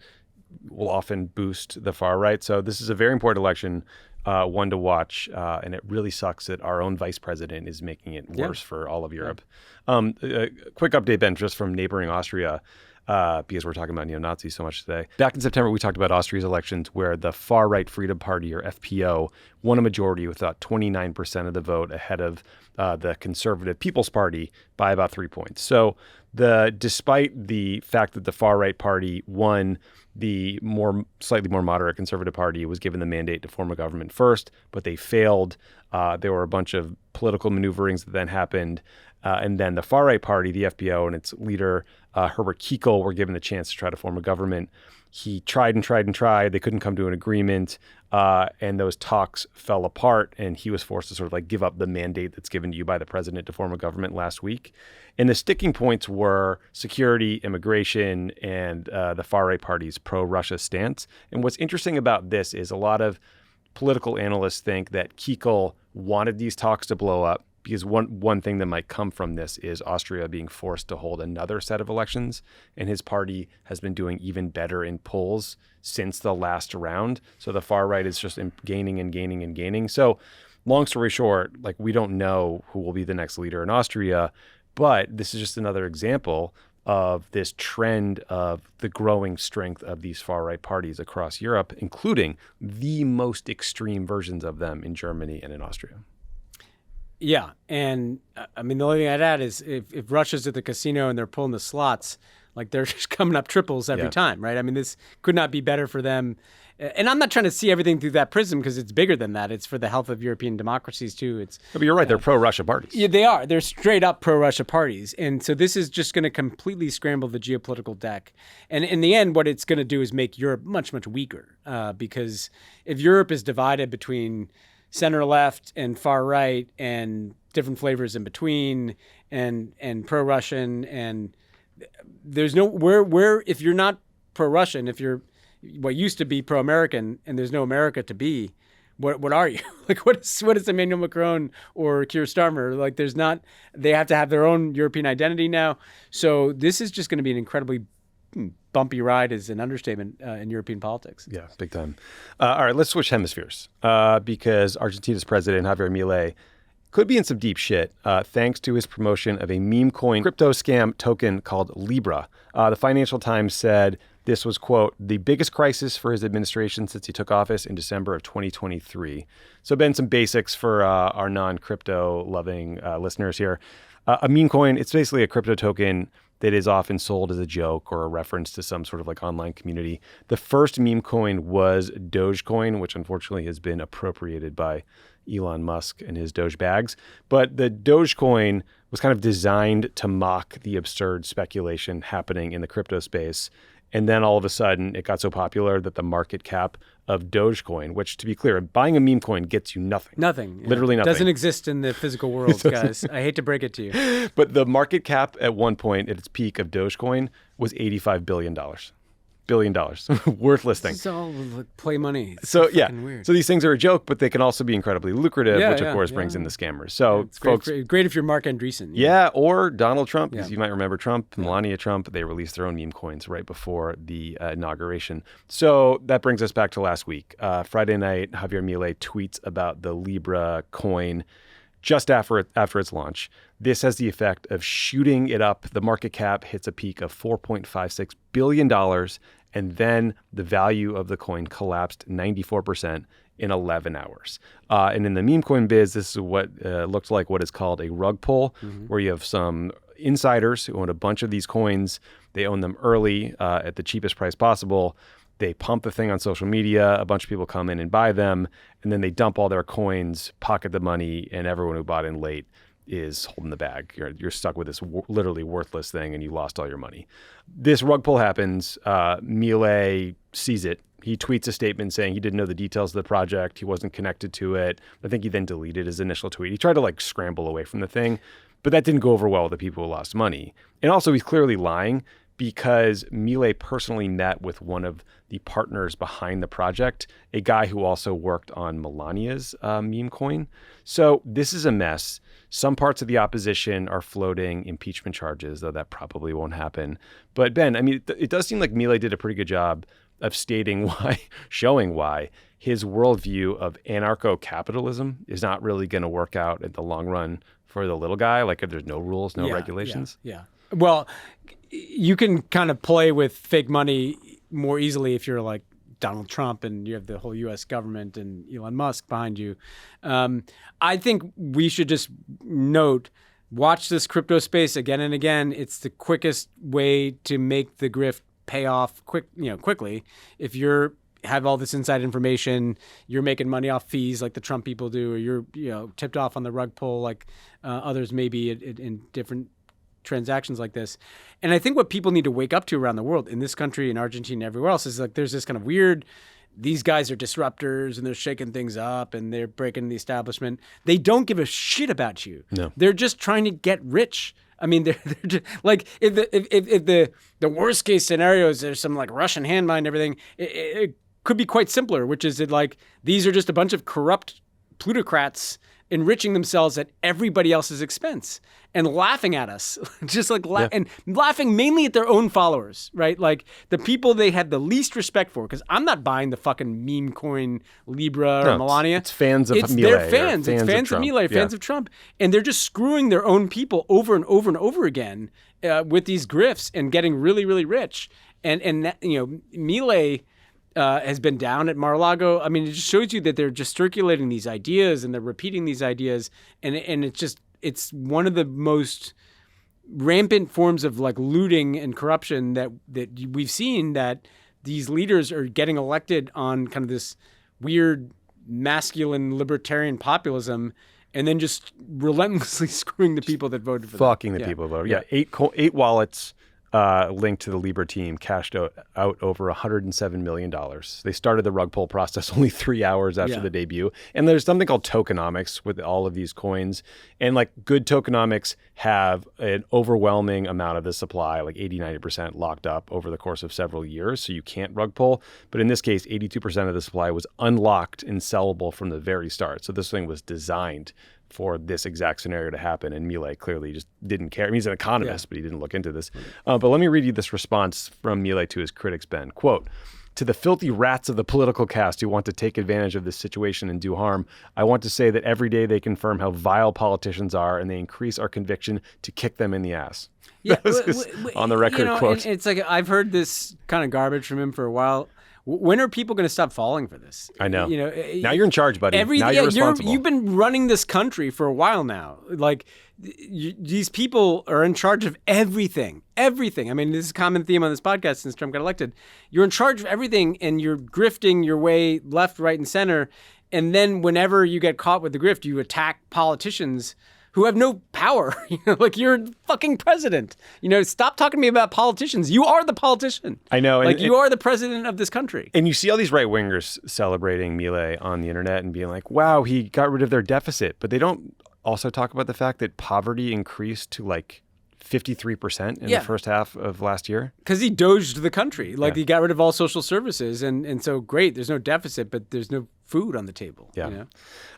[SPEAKER 1] will often boost the far right. So this is a very important election, one to watch, and it really sucks that our own vice president is making it worse for all of Europe. A quick update, Ben, just from neighboring Austria, because we're talking about neo-Nazis so much today. Back in September, we talked about Austria's elections where the far right Freedom Party, or FPO, won a majority with about 29% of the vote ahead of the conservative People's Party by about 3 points. So despite the fact that the far right party won, the slightly more moderate conservative party was given the mandate to form a government first, but they failed. There were a bunch of political maneuverings that then happened. And then the far right party, the FPO, and its leader, Herbert Kickl, were given the chance to try to form a government. He tried and tried and tried. They couldn't come to an agreement. And those talks fell apart. And he was forced to sort of like give up the mandate that's given to you by the president to form a government last week. And the sticking points were security, immigration, and the far right party's pro-Russia stance. And what's interesting about this is a lot of political analysts think that Kickl wanted these talks to blow up, because one thing that might come from this is Austria being forced to hold another set of elections, and his party has been doing even better in polls since the last round. So the far right is just gaining and gaining and gaining. So long story short, like, we don't know who will be the next leader in Austria, but this is just another example of this trend of the growing strength of these far right parties across Europe, including the most extreme versions of them in Germany and in Austria.
[SPEAKER 2] Yeah. And the only thing I'd add is if Russia's at the casino and they're pulling the slots, Like they're just coming up triples every time, right? I mean, this could not be better for them. And I'm not trying to see everything through that prism because it's bigger than that. It's for the health of European democracies too.
[SPEAKER 1] But you're right; they're pro-Russia parties.
[SPEAKER 2] Yeah, they are. They're straight up pro-Russia parties, and so this is just going to completely scramble the geopolitical deck. And in the end, what it's going to do is make Europe much, much weaker. Because if Europe is divided between center left and far right and different flavors in between, and pro-Russian, and there's no where if you're not pro-Russian, if you're what used to be pro-American and there's no America to be, what are you? Like what is Emmanuel Macron or Keir Starmer? Like there's not, they have to have their own European identity now. So this is just going to be an incredibly bumpy ride is an understatement in European politics.
[SPEAKER 1] Yeah, big time. All right, let's switch hemispheres because Argentina's president, Javier Milei, could be in some deep shit thanks to his promotion of a meme coin crypto scam token called Libra. The Financial Times said this was, quote, the biggest crisis for his administration since he took office in December of 2023. So, Ben, some basics for our non-crypto loving listeners here. A meme coin, it's basically a crypto token that is often sold as a joke or a reference to some sort of like online community. The first meme coin was Dogecoin, which unfortunately has been appropriated by Elon Musk and his Doge bags. But the Dogecoin was kind of designed to mock the absurd speculation happening in the crypto space. And then all of a sudden, it got so popular that the market cap of Dogecoin, which, to be clear, buying a meme coin gets you nothing.
[SPEAKER 2] Nothing.
[SPEAKER 1] Literally nothing.
[SPEAKER 2] Doesn't exist in the physical world, guys. I hate to break it to you.
[SPEAKER 1] But the market cap at one point, at its peak of Dogecoin, was $85 billion. Worthless thing.
[SPEAKER 2] It's all like play money. It's
[SPEAKER 1] so yeah,
[SPEAKER 2] weird.
[SPEAKER 1] So these things are a joke, but they can also be incredibly lucrative,
[SPEAKER 2] Yeah,
[SPEAKER 1] which of
[SPEAKER 2] yeah,
[SPEAKER 1] course
[SPEAKER 2] yeah.
[SPEAKER 1] brings in the scammers. So
[SPEAKER 2] It's
[SPEAKER 1] folks,
[SPEAKER 2] great if you're Mark Andreessen.
[SPEAKER 1] yeah, or Donald Trump, because
[SPEAKER 2] Yeah.
[SPEAKER 1] you might remember Trump, Melania Trump. They released their own meme coins right before the inauguration. So that brings us back to last week. Friday night, Javier Milei tweets about the Libra coin just after its launch. This has the effect of shooting it up. The market cap hits a peak of $4.56 billion, and then the value of the coin collapsed 94% in 11 hours. And in the meme coin biz, this is what looked like what is called a rug pull, where you have some insiders who own a bunch of these coins. They own them early at the cheapest price possible. They pump the thing on social media. A bunch of people come in and buy them, and then they dump all their coins, pocket the money, and everyone who bought in late is holding the bag. You're stuck with this literally worthless thing, and you lost all your money. This rug pull happens. Milei sees it. He tweets a statement saying he didn't know the details of the project. He wasn't connected to it. I think he then deleted his initial tweet. He tried to like scramble away from the thing, but that didn't go over well with the people who lost money. And also, he's clearly lying because Milei personally met with one of the partners behind the project, a guy who also worked on Melania's meme coin. So this is a mess. Some parts of the opposition are floating impeachment charges, though that probably won't happen. But Ben, I mean, it does seem like Milei did a pretty good job of showing why his worldview of anarcho-capitalism is not really going to work out in the long run for the little guy. Like if there's no rules, no regulations.
[SPEAKER 2] Yeah. Well, you can kind of play with fake money more easily if you're like Donald Trump and you have the whole U.S. government and Elon Musk behind you. I think we should just watch this crypto space again and again. It's the quickest way to make the grift pay off quickly. If you're have all this inside information, you're making money off fees like the Trump people do, or you're tipped off on the rug pull like others maybe in different transactions like this. And I think what people need to wake up to around the world, in this country, in Argentina, everywhere else, is like there's this kind of weird, these guys are disruptors and they're shaking things up and they're breaking the establishment. They don't give a shit about you.
[SPEAKER 1] No.
[SPEAKER 2] They're just trying to get rich. I mean, they're just, like if the worst case scenario is there's some like Russian hand mine and everything, it could be quite simpler, which is that like these are just a bunch of corrupt plutocrats enriching themselves at everybody else's expense and laughing at us, just like and laughing mainly at their own followers, right? Like the people they had the least respect for, because I'm not buying the fucking meme coin Libra or Melania.
[SPEAKER 1] It's fans of Milei.
[SPEAKER 2] They're fans. It's fans
[SPEAKER 1] of
[SPEAKER 2] of Milei, fans of Trump. And they're just screwing their own people over and over and over again with these grifts and getting really, really rich. And that, Milei has been down at Mar-a-Lago. I mean, it just shows you that they're just circulating these ideas and they're repeating these ideas. And it's one of the most rampant forms of like looting and corruption that we've seen, that these leaders are getting elected on kind of this weird masculine libertarian populism, and then just relentlessly screwing the people that voted for them.
[SPEAKER 1] Fucking the people that voted. Yeah, eight wallets linked to the Libra team cashed out over $107 million. They started the rug pull process only 3 hours after the debut. And there's something called tokenomics with all of these coins. And like good tokenomics have an overwhelming amount of the supply, like 80-90% locked up over the course of several years. So you can't rug pull. But in this case, 82% of the supply was unlocked and sellable from the very start. So this thing was designed for this exact scenario to happen. And Milei clearly just didn't care. I mean, he's an economist, but he didn't look into this. But let me read you this response from Milei to his critics, Ben. Quote, "To the filthy rats of the political caste who want to take advantage of this situation and do harm, I want to say that every day they confirm how vile politicians are, and they increase our conviction to kick them in the ass."
[SPEAKER 2] Yeah,
[SPEAKER 1] on the record quote.
[SPEAKER 2] It's like, I've heard this kind of garbage from him for a while. When are people going to stop falling for this?
[SPEAKER 1] I know. Now you're in charge, buddy. Now you're responsible.
[SPEAKER 2] You've been running this country for a while now. Like, these people are in charge of everything. Everything. I mean, this is a common theme on this podcast since Trump got elected. You're in charge of everything, and you're grifting your way left, right, and center. And then whenever you get caught with the grift, you attack politicians who have no power. Like, you're fucking president. Stop talking to me about politicians. You are the politician.
[SPEAKER 1] I know.
[SPEAKER 2] Like, you are the president of this country.
[SPEAKER 1] And you see all these right-wingers celebrating Milei on the internet and being like, wow, he got rid of their deficit. But they don't also talk about the fact that poverty increased to like 53% in the first half of last year.
[SPEAKER 2] Because he doged the country. Like, he got rid of all social services. And so, great, there's no deficit, but there's no food on the table.
[SPEAKER 1] Yeah.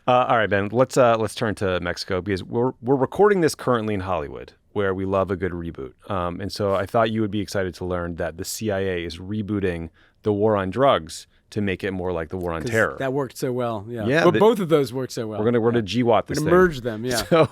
[SPEAKER 1] All right, Ben, let's turn to Mexico, because we're recording this currently in Hollywood, where we love a good reboot. And so I thought you would be excited to learn that the CIA is rebooting the war on drugs to make it more like the war on terror.
[SPEAKER 2] That worked so well. Yeah. But both of those worked so well.
[SPEAKER 1] We're gonna GWAT this thing.
[SPEAKER 2] Merge them. Yeah.
[SPEAKER 1] So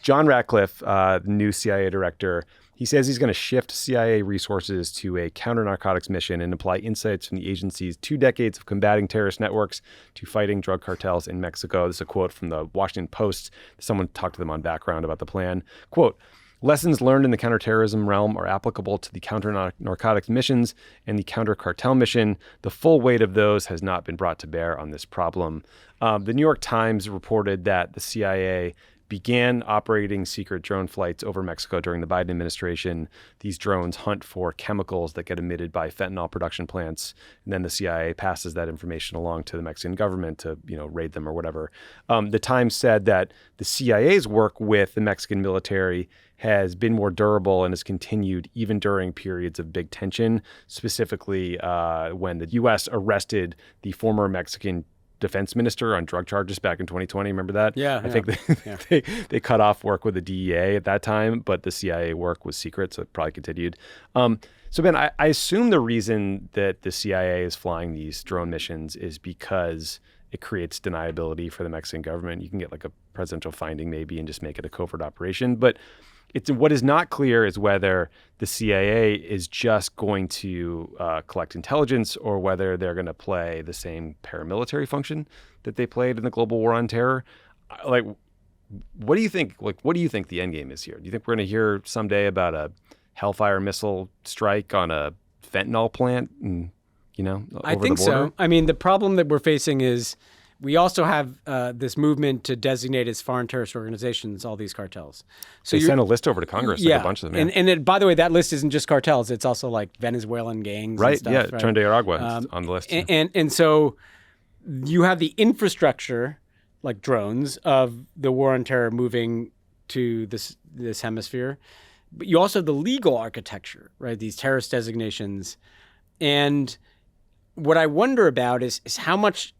[SPEAKER 1] John Ratcliffe, the new CIA director, he says he's going to shift CIA resources to a counter-narcotics mission and apply insights from the agency's 2 decades of combating terrorist networks to fighting drug cartels in Mexico. This is a quote from the Washington Post. Someone talked to them on background about the plan. Quote, "Lessons learned in the counterterrorism realm are applicable to the counter-narcotics missions and the counter-cartel mission. The full weight of those has not been brought to bear on this problem." The New York Times reported that the CIA began operating secret drone flights over Mexico during the Biden administration. These drones hunt for chemicals that get emitted by fentanyl production plants, and then the CIA passes that information along to the Mexican government to, raid them or whatever. The Times said that the CIA's work with the Mexican military has been more durable and has continued even during periods of big tension, specifically when the U.S. arrested the former Mexican defense minister on drug charges back in 2020. Remember that?
[SPEAKER 2] Yeah.
[SPEAKER 1] I think they cut off work with the DEA at that time, but the CIA work was secret, so it probably continued. So Ben, I assume the reason that the CIA is flying these drone missions is because it creates deniability for the Mexican government. You can get like a presidential finding maybe and just make it a covert operation. But what is not clear is whether the CIA is just going to collect intelligence or whether they're going to play the same paramilitary function that they played in the global war on terror. Like, what do you think? Like, what do you think the end game is here? Do you think we're going to hear someday about a Hellfire missile strike on a fentanyl plant? And,
[SPEAKER 2] I think so. I mean, the problem that we're facing is we also have this movement to designate as foreign terrorist organizations all these cartels. So
[SPEAKER 1] they sent a list over to Congress, like a bunch of them.
[SPEAKER 2] And by the way, that list isn't just cartels; it's also like Venezuelan gangs,
[SPEAKER 1] right?
[SPEAKER 2] And stuff,
[SPEAKER 1] Yeah,
[SPEAKER 2] right?
[SPEAKER 1] Trinidad on the list.
[SPEAKER 2] And so you have the infrastructure, like drones, of the war on terror moving to this hemisphere, but you also have the legal architecture, right? These terrorist designations, and what I wonder about is how much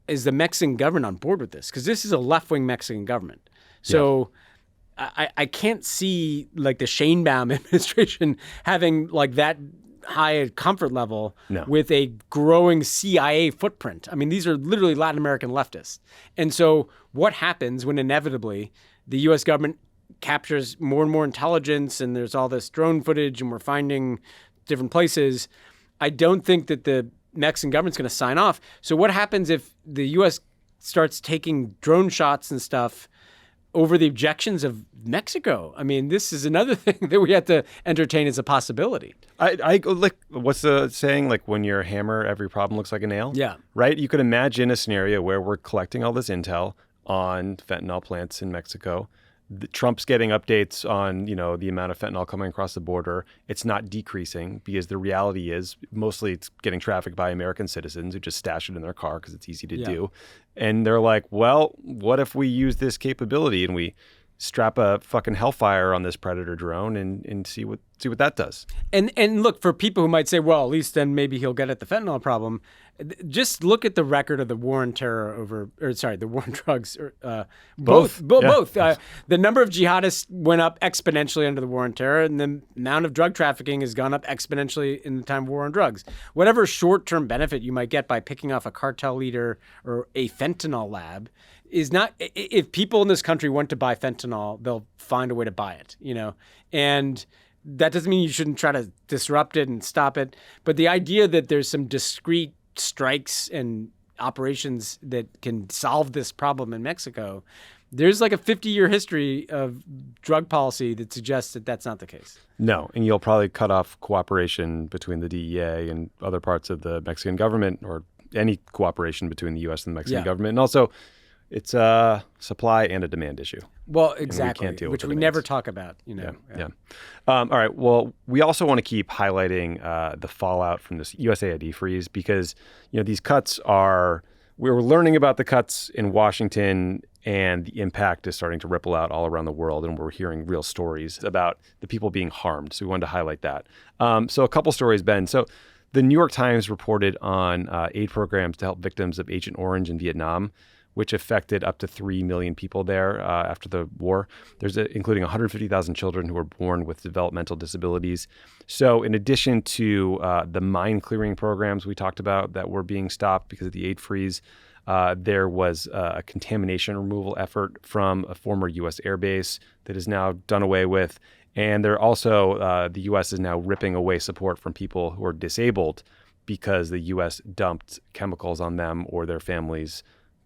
[SPEAKER 2] is the Mexican government on board with this? Because this is a left-wing Mexican government. So I can't see like the Sheinbaum administration having like that high a comfort level with a growing CIA footprint. I mean, these are literally Latin American leftists. And so what happens when inevitably the U.S. government captures more and more intelligence and there's all this drone footage and we're finding different places? I don't think that the Mexican government's going to sign off. So what happens if the U.S. starts taking drone shots and stuff over the objections of Mexico. I mean, this is another thing that we have to entertain as a possibility.
[SPEAKER 1] I like, what's the saying? Like, when you're a hammer, every problem looks like a nail.
[SPEAKER 2] Yeah.
[SPEAKER 1] Right? You could imagine a scenario where we're collecting all this intel on fentanyl plants in Mexico. Trump's getting updates on, the amount of fentanyl coming across the border. It's not decreasing because the reality is mostly it's getting trafficked by American citizens who just stash it in their car because it's easy to do. And they're like, well, what if we use this capability and we strap a fucking Hellfire on this Predator drone and see what that does?
[SPEAKER 2] And look, for people who might say, well, at least then maybe he'll get at the fentanyl problem. Just look at the record of the war on terror the war on drugs. Both. The number of jihadists went up exponentially under the war on terror, and the amount of drug trafficking has gone up exponentially in the time of war on drugs. Whatever short-term benefit you might get by picking off a cartel leader or a fentanyl lab is not. If people in this country want to buy fentanyl, they'll find a way to buy it. And that doesn't mean you shouldn't try to disrupt it and stop it. But the idea that there's some discrete strikes and operations that can solve this problem in Mexico, there's like a 50-year history of drug policy that suggests that that's not the case.
[SPEAKER 1] No, and you'll probably cut off cooperation between the DEA and other parts of the Mexican government, or any cooperation between the U.S. and the Mexican government. And also, it's a supply and a demand issue.
[SPEAKER 2] Well, exactly,
[SPEAKER 1] which
[SPEAKER 2] we never talk about.
[SPEAKER 1] All right. Well, we also want to keep highlighting the fallout from this USAID freeze because these cuts we're learning about the cuts in Washington, and the impact is starting to ripple out all around the world, and we're hearing real stories about the people being harmed. So we wanted to highlight that. So a couple stories, Ben. So the New York Times reported on aid programs to help victims of Agent Orange in Vietnam, which affected up to 3 million people there after the war. There's including 150,000 children who were born with developmental disabilities. So in addition to the mine clearing programs we talked about that were being stopped because of the aid freeze, there was a contamination removal effort from a former U.S. airbase that is now done away with. And there also, the U.S. is now ripping away support from people who are disabled because the U.S. dumped chemicals on them or their families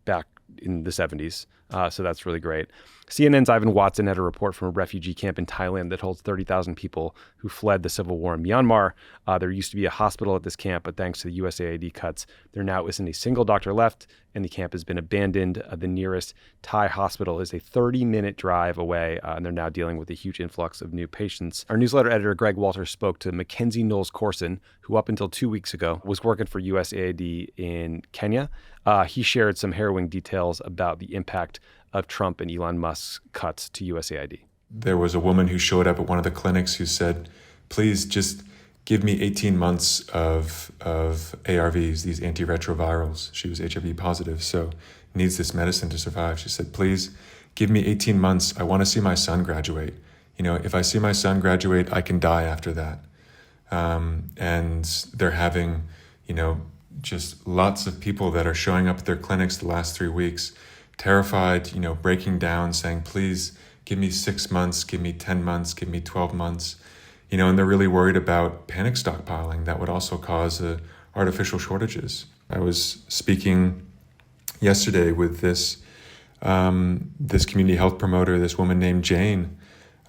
[SPEAKER 1] back in the 70s. So that's really great. CNN's Ivan Watson had a report from a refugee camp in Thailand that holds 30,000 people who fled the civil war in Myanmar. There used to be a hospital at this camp, but thanks to the USAID cuts, there now isn't a single doctor left, and the camp has been abandoned. The nearest Thai hospital is a 30-minute drive away, and they're now dealing with a huge influx of new patients. Our newsletter editor, Greg Walters, spoke to Mackenzie Knowles-Corson, who up until 2 weeks ago was working for USAID in Kenya. He shared some harrowing details about the impact of Trump and Elon Musk's cuts to USAID.
[SPEAKER 5] There was a woman who showed up at one of the clinics who said, please just give me 18 months of ARVs, these antiretrovirals. She was HIV positive, so needs this medicine to survive. She said, please give me 18 months. I want to see my son graduate. If I see my son graduate, I can die after that. And they're having, just lots of people that are showing up at their clinics the last 3 weeks, terrified, breaking down, saying, please give me 6 months, give me 10 months, give me 12 months, and they're really worried about panic stockpiling that would also cause artificial shortages. I was speaking yesterday with this community health promoter, this woman named Jane,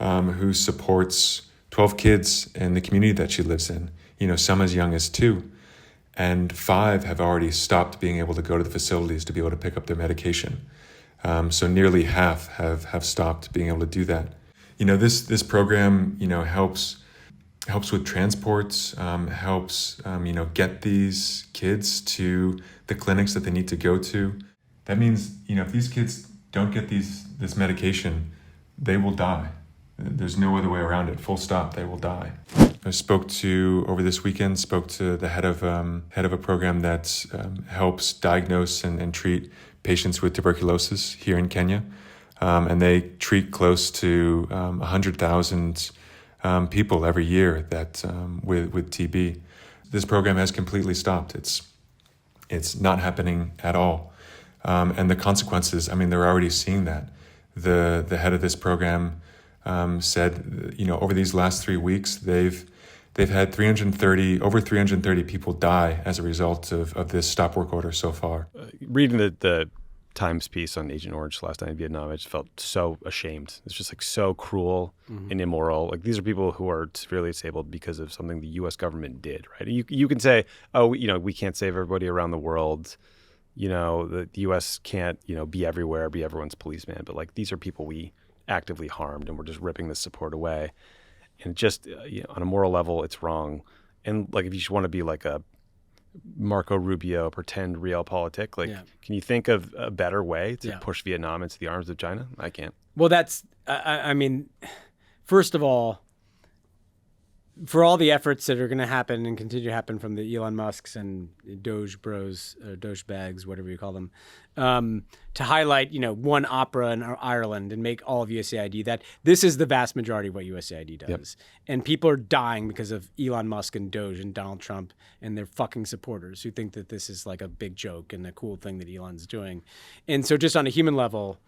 [SPEAKER 5] who supports 12 kids in the community that she lives in, some as young as 2. And 5 have already stopped being able to go to the facilities to be able to pick up their medication. So nearly half have stopped being able to do that. This program, helps with transports, helps, get these kids to the clinics that they need to go to. That means, if these kids don't get this medication, they will die. There's no other way around it. Full stop. They will die. I spoke to the head of a program that helps diagnose and treat patients with tuberculosis here in Kenya. And they treat close to 100,000 people every year that with TB. This program has completely stopped. It's not happening at all. And the consequences, they're already seeing that. The head of this program said, over these last 3 weeks, they've had over 330 people die as a result of this stop work order so far.
[SPEAKER 1] Reading the Times piece on Agent Orange last night in Vietnam. I just felt so ashamed. It's just like so cruel and immoral. Like these are people who are severely disabled because of something the U.S. government did, right? You can say, oh, we can't save everybody around the world. The U.S. can't, be everywhere, be everyone's policeman. But like these are people we actively harmed, and we're just ripping this support away. And just on a moral level, it's wrong. And like if you just want to be like a Marco Rubio pretend realpolitik, can you think of a better way to push Vietnam into the arms of China? I can't.
[SPEAKER 2] Well, that's, I mean, first of all, for all the efforts that are going to happen and continue to happen from the Elon Musks and Doge Bros, or Doge Bags, whatever you call them, to highlight, one opera in Ireland and make all of USAID, that this is the vast majority of what USAID does.
[SPEAKER 1] Yep.
[SPEAKER 2] And people are dying because of Elon Musk and Doge and Donald Trump and their fucking supporters who think that this is like a big joke and a cool thing that Elon's doing. And so just on a human level,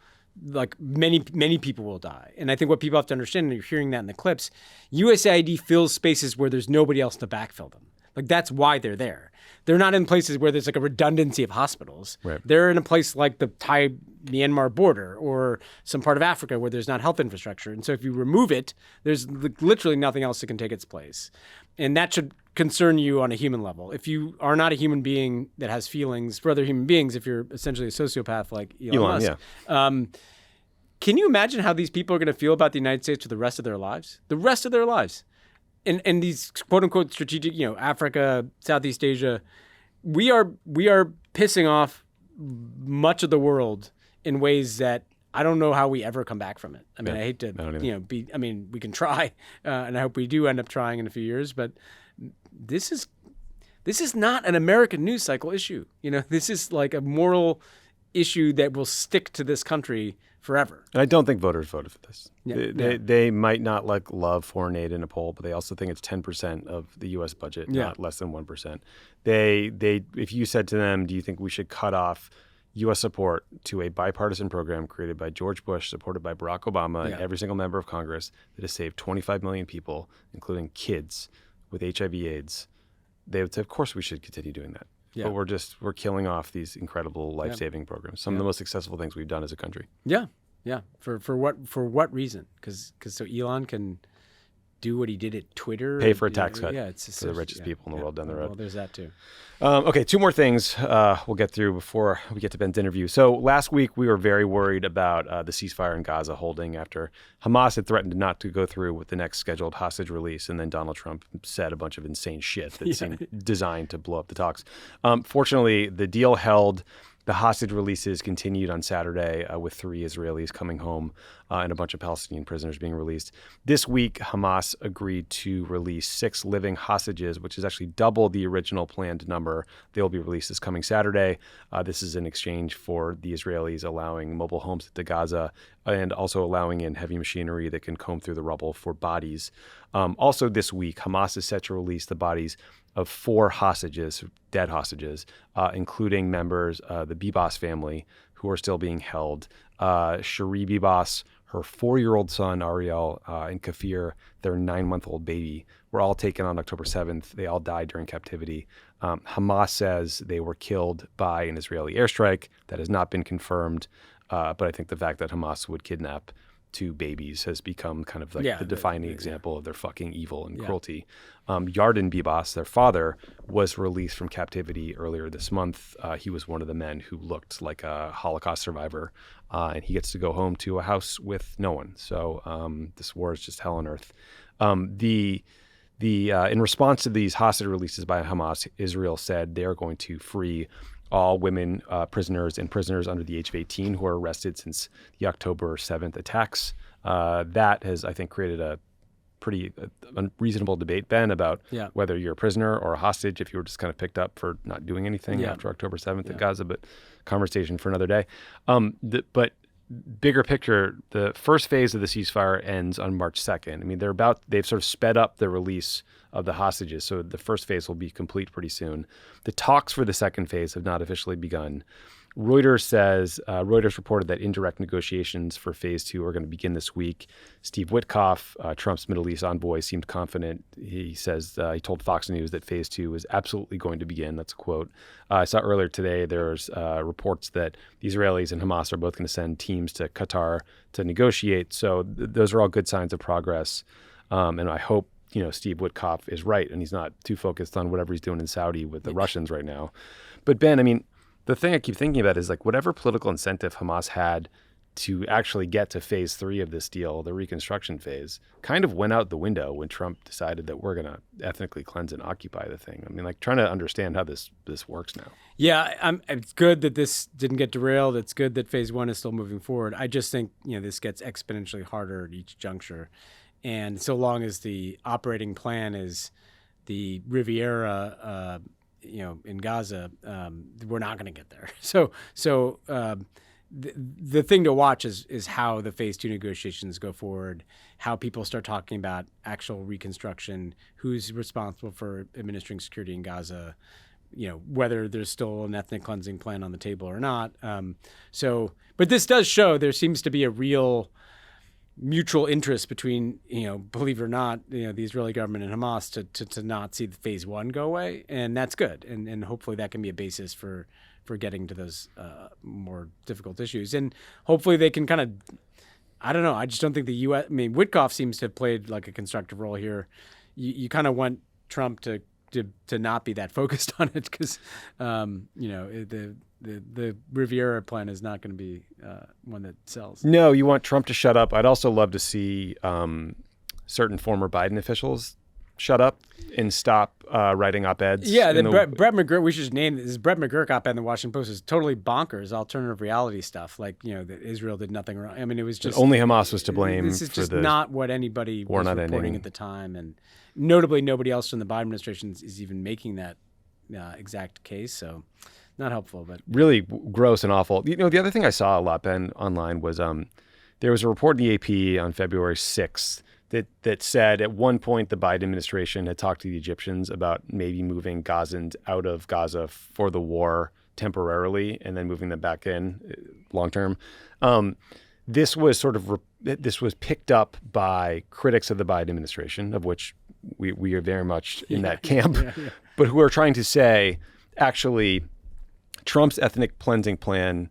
[SPEAKER 2] like many people will die. And I think what people have to understand, and you're hearing that in the clips, USAID fills spaces where there's nobody else to backfill them. Like that's why they're there. They're not in places where there's like a redundancy of hospitals.
[SPEAKER 1] Right.
[SPEAKER 2] They're in a place like the Thai-Myanmar border or some part of Africa where there's not health infrastructure. And so if you remove it, there's literally nothing else that can take its place. And that should concern you on a human level. If you are not a human being that has feelings for other human beings, if you're essentially a sociopath like Elon Musk, can you imagine how these people are going to feel about the United States for the rest of their lives? The rest of their lives. And these quote unquote strategic, Africa, Southeast Asia, we are pissing off much of the world in ways that I don't know how we ever come back from it. I mean, I hate to, we can try, and I hope we do end up trying in a few years, but this is not an American news cycle issue. This is like a moral issue that will stick to this country forever.
[SPEAKER 1] And I don't think voters voted for this. They might not love foreign aid in a poll, but they also think it's 10% of the U.S. budget, not less than 1%. If you said to them, do you think we should cut off U.S. support to a bipartisan program created by George Bush, supported by Barack Obama, and every single member of Congress that has saved 25 million people, including kids with HIV/AIDS, they would say, of course we should continue doing that. Yeah. But we're killing off these incredible life-saving programs. Some of the most successful things we've done as a country.
[SPEAKER 2] Yeah. For what reason? Because so Elon can do what he did at Twitter.
[SPEAKER 1] Pay for a tax cut for the richest people in the world down the road.
[SPEAKER 2] Well, there's that too.
[SPEAKER 1] Okay, two more things we'll get through before we get to Ben's interview. So last week we were very worried about the ceasefire in Gaza holding after Hamas had threatened not to go through with the next scheduled hostage release, and then Donald Trump said a bunch of insane shit that seemed designed to blow up the talks. Fortunately, the deal held. The hostage releases continued on Saturday with 3 Israelis coming home and a bunch of Palestinian prisoners being released. This week, Hamas agreed to release 6 living hostages, which is actually double the original planned number. They'll be released this coming Saturday. This is in exchange for the Israelis allowing mobile homes to Gaza and also allowing in heavy machinery that can comb through the rubble for bodies. Also this week, Hamas is set to release the bodies of 4 hostages, dead hostages, including members of the Bibas family who are still being held. Cherie Bibas, her 4-year-old son, Ariel, and Kafir, their 9-month-old baby, were all taken on October 7th. They all died during captivity. Hamas says they were killed by an Israeli airstrike. That has not been confirmed, but I think the fact that Hamas would kidnap 2 babies has become kind of like the defining example of their fucking evil and cruelty. Yarden Bibas, their father, was released from captivity earlier this month. He was one of the men who looked like a Holocaust survivor, and he gets to go home to a house with no one. So this war is just hell on earth. In response to these hostage releases by Hamas, Israel said they are going to free all women prisoners and prisoners under the age of 18 who are arrested since the October 7th attacks. That has, I think, created a pretty unreasonable debate, Ben, about whether you're a prisoner or a hostage if you were just kind of picked up for not doing anything after October 7th at Gaza, but conversation for another day. But bigger picture, the first phase of the ceasefire ends on March 2nd. I mean, they've sort of sped up the release of the hostages, so the first phase will be complete pretty soon. The talks for the second phase have not officially begun. Reuters reported that indirect negotiations for phase 2 are going to begin this week. Steve Witkoff, Trump's Middle East envoy, seemed confident. He says he told Fox News that phase 2 is absolutely going to begin. That's a quote. I saw earlier today there's reports that the Israelis and Hamas are both going to send teams to Qatar to negotiate. So those are all good signs of progress. And I hope Steve Witkoff is right and he's not too focused on whatever he's doing in Saudi with the Russians right now. But Ben, I mean, the thing I keep thinking about is like whatever political incentive Hamas had to actually get to phase 3 of this deal, the reconstruction phase, kind of went out the window when Trump decided that we're going to ethnically cleanse and occupy the thing. I mean, like trying to understand how this works now.
[SPEAKER 2] Yeah, it's good that this didn't get derailed. It's good that phase 1 is still moving forward. I just think, this gets exponentially harder at each juncture. And so long as the operating plan is the Riviera, in Gaza, we're not going to get there. So the thing to watch is how the phase 2 negotiations go forward, how people start talking about actual reconstruction, who's responsible for administering security in Gaza, whether there's still an ethnic cleansing plan on the table or not. But this does show there seems to be a real mutual interest between, believe it or not, the Israeli government and Hamas to not see the phase 1 go away. And that's good. And hopefully that can be a basis for getting to those more difficult issues. And hopefully they can kind of, I don't know, I just don't think the U.S., Witkoff seems to have played like a constructive role here. You kind of want Trump to not be that focused on it because, the Riviera plan is not going to be one that sells.
[SPEAKER 1] No, you want Trump to shut up. I'd also love to see certain former Biden officials shut up and stop writing op-eds.
[SPEAKER 2] Yeah, Brett McGurk, we should just name this. Brett McGurk op-ed in the Washington Post is totally bonkers, alternative reality stuff. Like, that Israel did nothing wrong. I mean, it was just...
[SPEAKER 1] Only Hamas was to blame.
[SPEAKER 2] This is just not what anybody was reporting
[SPEAKER 1] ending
[SPEAKER 2] at the time. And notably, nobody else from the Biden administration is even making that exact case. So... not helpful, but
[SPEAKER 1] really gross and awful. The other thing I saw a lot, Ben, online was there was a report in the AP on February 6th that said at one point the Biden administration had talked to the Egyptians about maybe moving Gazans out of Gaza for the war temporarily and then moving them back in long term. This was picked up by critics of the Biden administration, of which we are very much in that camp, but who are trying to say, actually, Trump's ethnic cleansing plan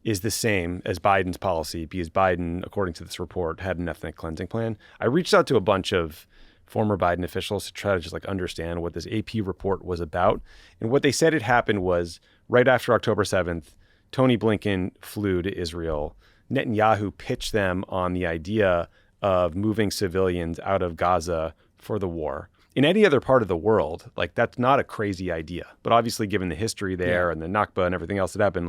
[SPEAKER 1] is the same as Biden's policy because Biden, according to this report, had an ethnic cleansing plan. I reached out to a bunch of former Biden officials to try to just understand what this AP report was about. And what they said had happened was right after October 7th, Tony Blinken flew to Israel. Netanyahu pitched them on the idea of moving civilians out of Gaza for the war. In any other part of the world, that's not a crazy idea. But obviously, given the history there and the Nakba and everything else that happened,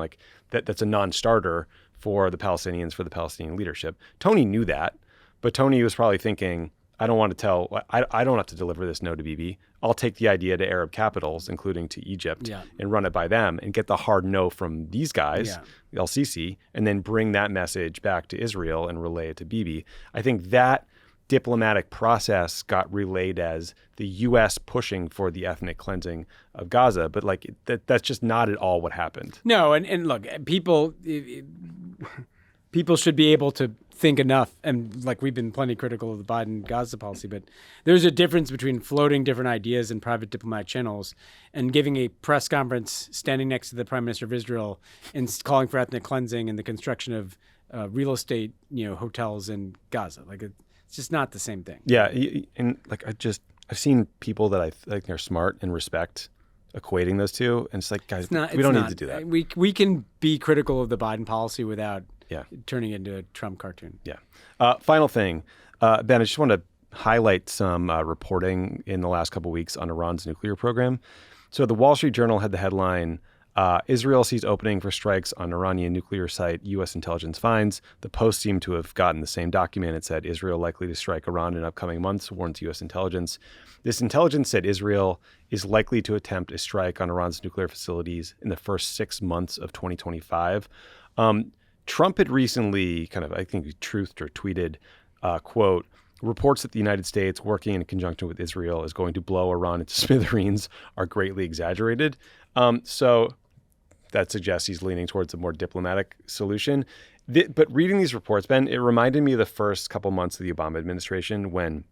[SPEAKER 1] that's a non-starter for the Palestinians, for the Palestinian leadership. Tony knew that, but Tony was probably thinking, I don't have to deliver this no to Bibi. I'll take the idea to Arab capitals, including to Egypt, and run it by them and get the hard no from these guys, El-Sisi, and then bring that message back to Israel and relay it to Bibi. I think that diplomatic process got relayed as the U.S. pushing for the ethnic cleansing of Gaza, but that's just not at all what happened.
[SPEAKER 2] No, and look, people should be able to think enough, and we've been plenty critical of the Biden Gaza policy, but there's a difference between floating different ideas in private diplomatic channels and giving a press conference standing next to the Prime Minister of Israel and calling for ethnic cleansing and the construction of real estate, hotels in Gaza. It's just not the same thing.
[SPEAKER 1] Yeah, and I've seen people that I think are smart and respect equating those two, and it's guys, we don't need to do that.
[SPEAKER 2] We can be critical of the Biden policy without turning it into a Trump cartoon.
[SPEAKER 1] Yeah. Final thing, Ben, I just want to highlight some reporting in the last couple of weeks on Iran's nuclear program. So the Wall Street Journal had the headline, Israel sees opening for strikes on Iranian nuclear site, U.S. intelligence finds. The Post seemed to have gotten the same document. It said Israel likely to strike Iran in upcoming months, warns U.S. intelligence. This intelligence said Israel is likely to attempt a strike on Iran's nuclear facilities in the first 6 months of 2025. Trump had recently I think truthed or tweeted, quote, reports that the United States, working in conjunction with Israel, is going to blow Iran into smithereens are greatly exaggerated. So that suggests he's leaning towards a more diplomatic solution. But reading these reports, Ben, it reminded me of the first couple months of the Obama administration when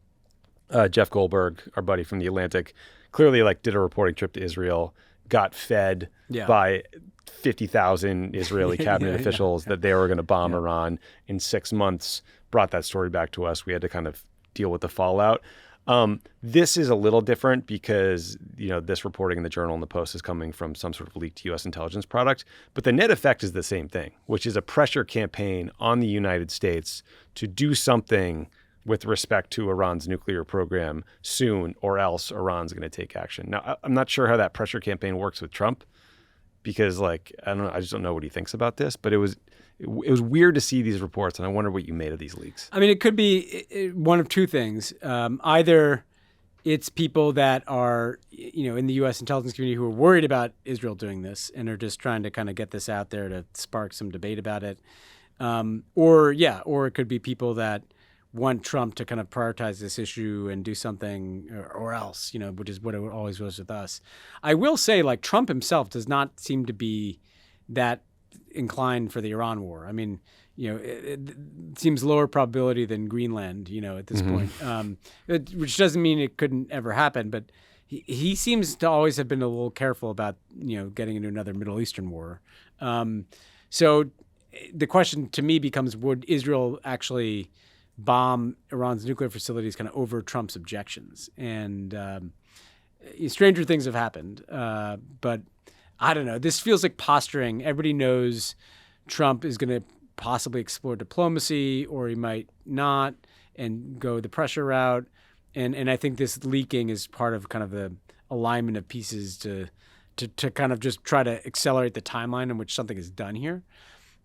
[SPEAKER 1] Jeff Goldberg, our buddy from The Atlantic, clearly did a reporting trip to Israel, got fed by 50,000 Israeli cabinet officials that they were going to bomb Iran in 6 months, brought that story back to us. We had to kind of deal with the fallout. This is a little different because, this reporting in the Journal and the Post is coming from some sort of leaked U.S. intelligence product. But the net effect is the same thing, which is a pressure campaign on the United States to do something with respect to Iran's nuclear program soon, or else Iran's going to take action. Now, I'm not sure how that pressure campaign works with Trump because, I don't know, I just don't know what he thinks about this. But it was weird to see these reports, and I wonder what you made of these leaks.
[SPEAKER 2] I mean, it could be one of two things. Either it's people that are, in the U.S. intelligence community who are worried about Israel doing this and are just trying to kind of get this out there to spark some debate about it. Or it could be people that want Trump to kind of prioritize this issue and do something or else, which is what it always was with us. I will say, Trump himself does not seem to be that inclined for the Iran war. I mean, it seems lower probability than Greenland, at this point, which doesn't mean it couldn't ever happen. But he seems to always have been a little careful about, getting into another Middle Eastern war. So the question to me becomes, would Israel actually bomb Iran's nuclear facilities kind of over Trump's objections? And stranger things have happened. But I don't know. This feels like posturing. Everybody knows Trump is going to possibly explore diplomacy, or he might not, and go the pressure route. And I think this leaking is part of kind of the alignment of pieces to kind of just try to accelerate the timeline in which something is done here.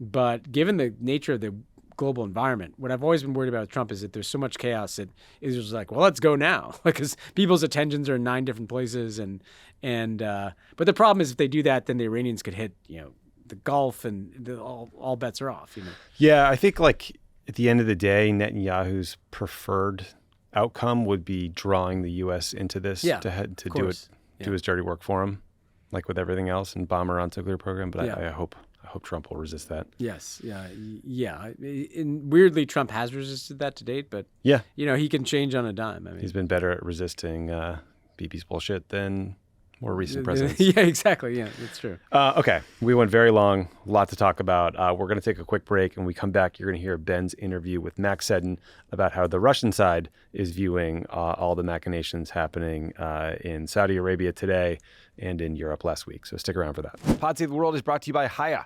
[SPEAKER 2] But given the nature of the global environment, what I've always been worried about with Trump is that there's so much chaos that Israel's like, well, let's go now, because people's attentions are in 9 different places, but the problem is if they do that, then the Iranians could hit the Gulf, and all bets are off.
[SPEAKER 1] Yeah, I think at the end of the day, Netanyahu's preferred outcome would be drawing the U.S. into this to do his dirty work for him, like with everything else, and bomb Iran's nuclear program. But I hope Trump will resist that.
[SPEAKER 2] Yes, yeah. And weirdly, Trump has resisted that to date, but he can change on a dime. I mean,
[SPEAKER 1] he's been better at resisting BB's bullshit than more recent presidents.
[SPEAKER 2] Yeah, exactly. Yeah, that's true.
[SPEAKER 1] Okay, we went very long. A lot to talk about. We're going to take a quick break, and when we come back, you're going to hear Ben's interview with Max Seddon about how the Russian side is viewing all the machinations happening in Saudi Arabia today and in Europe last week. So stick around for that. Pod Save the World is brought to you by Haya.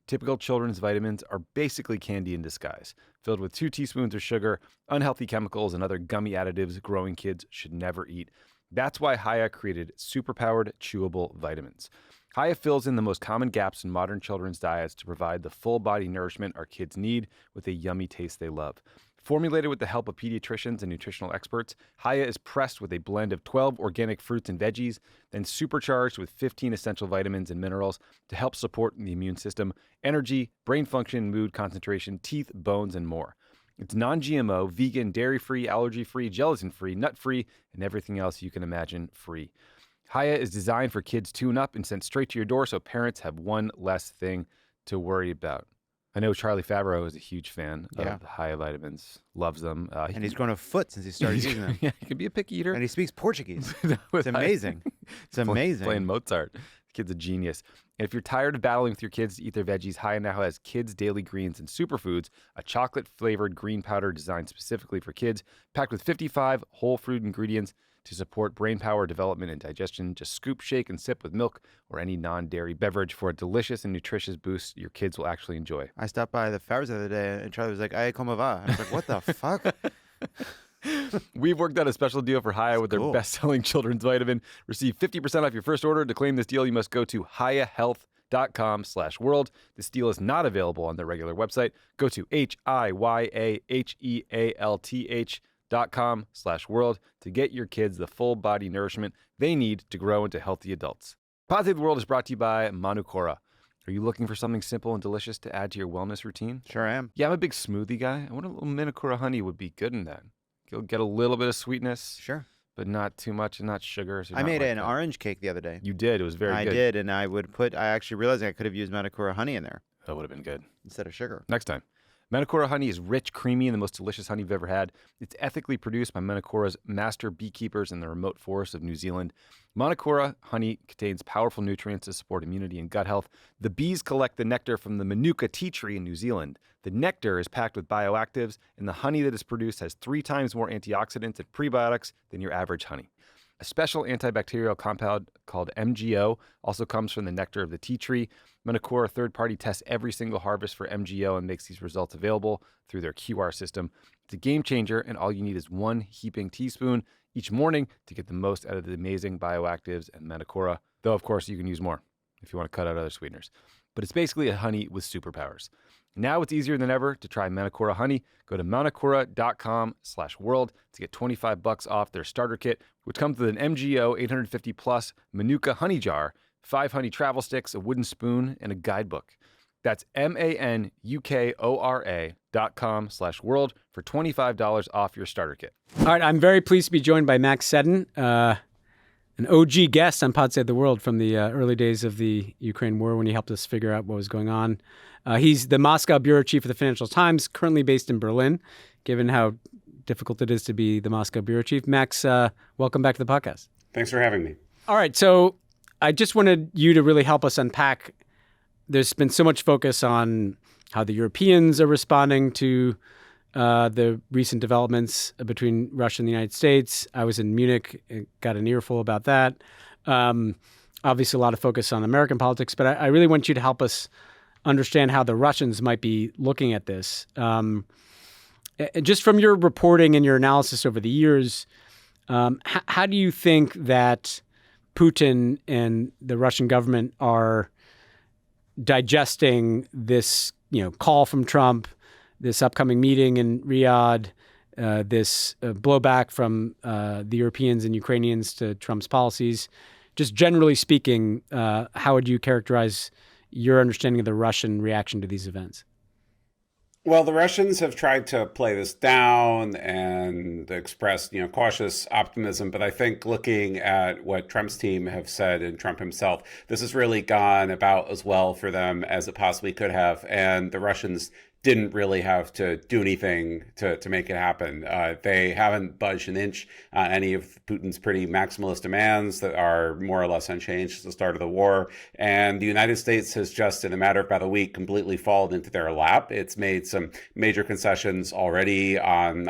[SPEAKER 1] Typical children's vitamins are basically candy in disguise, filled with 2 teaspoons of sugar, unhealthy chemicals, and other gummy additives growing kids should never eat. That's why Haya created superpowered chewable vitamins. Haya fills in the most common gaps in modern children's diets to provide the full body nourishment our kids need with a yummy taste they love. Formulated with the help of pediatricians and nutritional experts, Haya is pressed with a blend of 12 organic fruits and veggies, then supercharged with 15 essential vitamins and minerals to help support the immune system, energy, brain function, mood, concentration, teeth, bones, and more. It's non-GMO, vegan, dairy-free, allergy-free, gelatin-free, nut-free, and everything else you can imagine free. Haya is designed for kids tune up and sent straight to your door so parents have one less thing to worry about. I know Charlie Favreau is a huge fan of the Haya vitamins, loves them.
[SPEAKER 7] And he's grown a foot since he started using them.
[SPEAKER 1] Yeah, he can be a picky eater.
[SPEAKER 7] And he speaks Portuguese. It's amazing. It's amazing.
[SPEAKER 1] Playing Mozart. The kid's a genius. And if you're tired of battling with your kids to eat their veggies, Haya now has Kids Daily Greens and Superfoods, a chocolate-flavored green powder designed specifically for kids, packed with 55 whole fruit ingredients to support brain power, development, and digestion. Just scoop, shake, and sip with milk or any non-dairy beverage for a delicious and nutritious boost your kids will actually enjoy.
[SPEAKER 7] I stopped by the Favre's the other day, and Charlie was like, "Ay, como va?" I was like, "What the fuck?"
[SPEAKER 1] We've worked out a special deal for Haya with their best-selling children's vitamin. Receive 50% off your first order. To claim this deal, you must go to hayahealth.com/world. This deal is not available on their regular website. Go to hayahealth.com/world to get your kids the full body nourishment they need to grow into healthy adults. Pod Save the World is brought to you by Manukora. Are you looking for something simple and delicious to add to your wellness routine?
[SPEAKER 7] Sure am.
[SPEAKER 1] Yeah, I'm a big smoothie guy. I want a little Manukora honey would be good in that. You'll get a little bit of sweetness.
[SPEAKER 7] Sure.
[SPEAKER 1] but not too much and not sugar. So
[SPEAKER 7] I
[SPEAKER 1] not
[SPEAKER 7] made
[SPEAKER 1] like
[SPEAKER 7] an
[SPEAKER 1] that.
[SPEAKER 7] orange cake the other day.
[SPEAKER 1] You did. It was very
[SPEAKER 7] I
[SPEAKER 1] good.
[SPEAKER 7] did, and I actually realized I could have used Manakura honey in there
[SPEAKER 1] That would have been good.
[SPEAKER 7] instead of sugar.
[SPEAKER 1] Next time. Manakura honey is rich, creamy, and the most delicious honey you've ever had. It's ethically produced by Manakura's master beekeepers in the remote forests of New Zealand. Manakura honey contains powerful nutrients to support immunity and gut health. The bees collect the nectar from the Manuka tea tree in New Zealand. The nectar is packed with bioactives, and the honey that is produced has 3 times more antioxidants and prebiotics than your average honey. A special antibacterial compound called MGO also comes from the nectar of the tea tree. Manakura third party tests every single harvest for MGO and makes these results available through their QR system. It's a game changer, and all you need is 1 heaping teaspoon each morning to get the most out of the amazing bioactives and Manakura. Though, of course, you can use more if you want to cut out other sweeteners. But it's basically a honey with superpowers. Now it's easier than ever to try Manakura honey. Go to manakura.com/world to get $25 off their starter kit, which comes with an MGO 850 plus Manuka honey jar, 5 honey travel sticks, a wooden spoon, and a guidebook. That's manukora.com/world for $25 off your starter kit.
[SPEAKER 2] All right, I'm very pleased to be joined by Max Seddon, an OG guest on Pod Save the World from the early days of the Ukraine war when he helped us figure out what was going on. He's the Moscow bureau chief of the Financial Times, currently based in Berlin, given how difficult it is to be the Moscow bureau chief. Max, welcome back to the podcast.
[SPEAKER 8] Thanks for having me.
[SPEAKER 2] All right, so I just wanted you to really help us unpack. There's been so much focus on how the Europeans are responding to the recent developments between Russia and the United States. I was in Munich, got an earful about that. Obviously, a lot of focus on American politics, but I really want you to help us understand how the Russians might be looking at this. Just from your reporting and your analysis over the years, how do you think that Putin and the Russian government are digesting this, call from Trump, this upcoming meeting in Riyadh, this blowback from the Europeans and Ukrainians to Trump's policies? Just generally speaking, how would you characterize your understanding of the Russian reaction to these events?
[SPEAKER 8] Well, the Russians have tried to play this down and express, cautious optimism. But I think looking at what Trump's team have said and Trump himself, this has really gone about as well for them as it possibly could have. And the Russians didn't really have to do anything to make it happen. They haven't budged an inch on any of Putin's pretty maximalist demands that are more or less unchanged since the start of the war. And the United States has just, in a matter of about a week, completely fallen into their lap. It's made some major concessions already on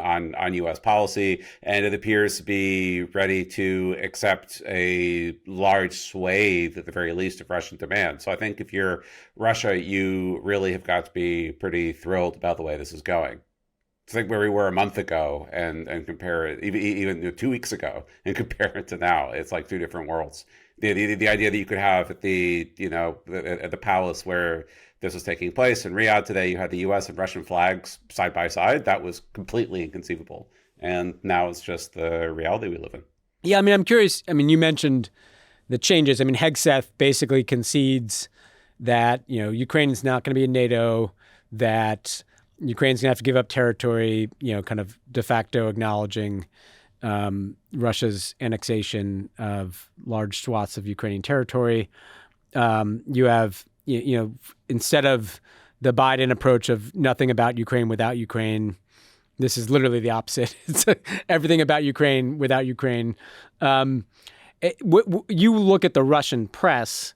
[SPEAKER 8] U.S. policy, and it appears to be ready to accept a large swathe, at the very least, of Russian demand. So I think if you're Russia, you really have got to be pretty thrilled about the way this is going. To think where we were a month ago and compare it, even 2 weeks ago, and compare it to now, it's like 2 different worlds. The idea that you could have at at the palace where this was taking place in Riyadh today, you had the U.S. and Russian flags side by side. That was completely inconceivable, and now it's just the reality we live in.
[SPEAKER 2] Yeah, I'm curious. You mentioned the changes. Hegseth basically concedes that Ukraine is not going to be in NATO, that Ukraine's going to have to give up territory, kind of de facto acknowledging Russia's annexation of large swaths of Ukrainian territory. You have, instead of the Biden approach of nothing about Ukraine without Ukraine, this is literally the opposite. It's everything about Ukraine without Ukraine. You look at the Russian press,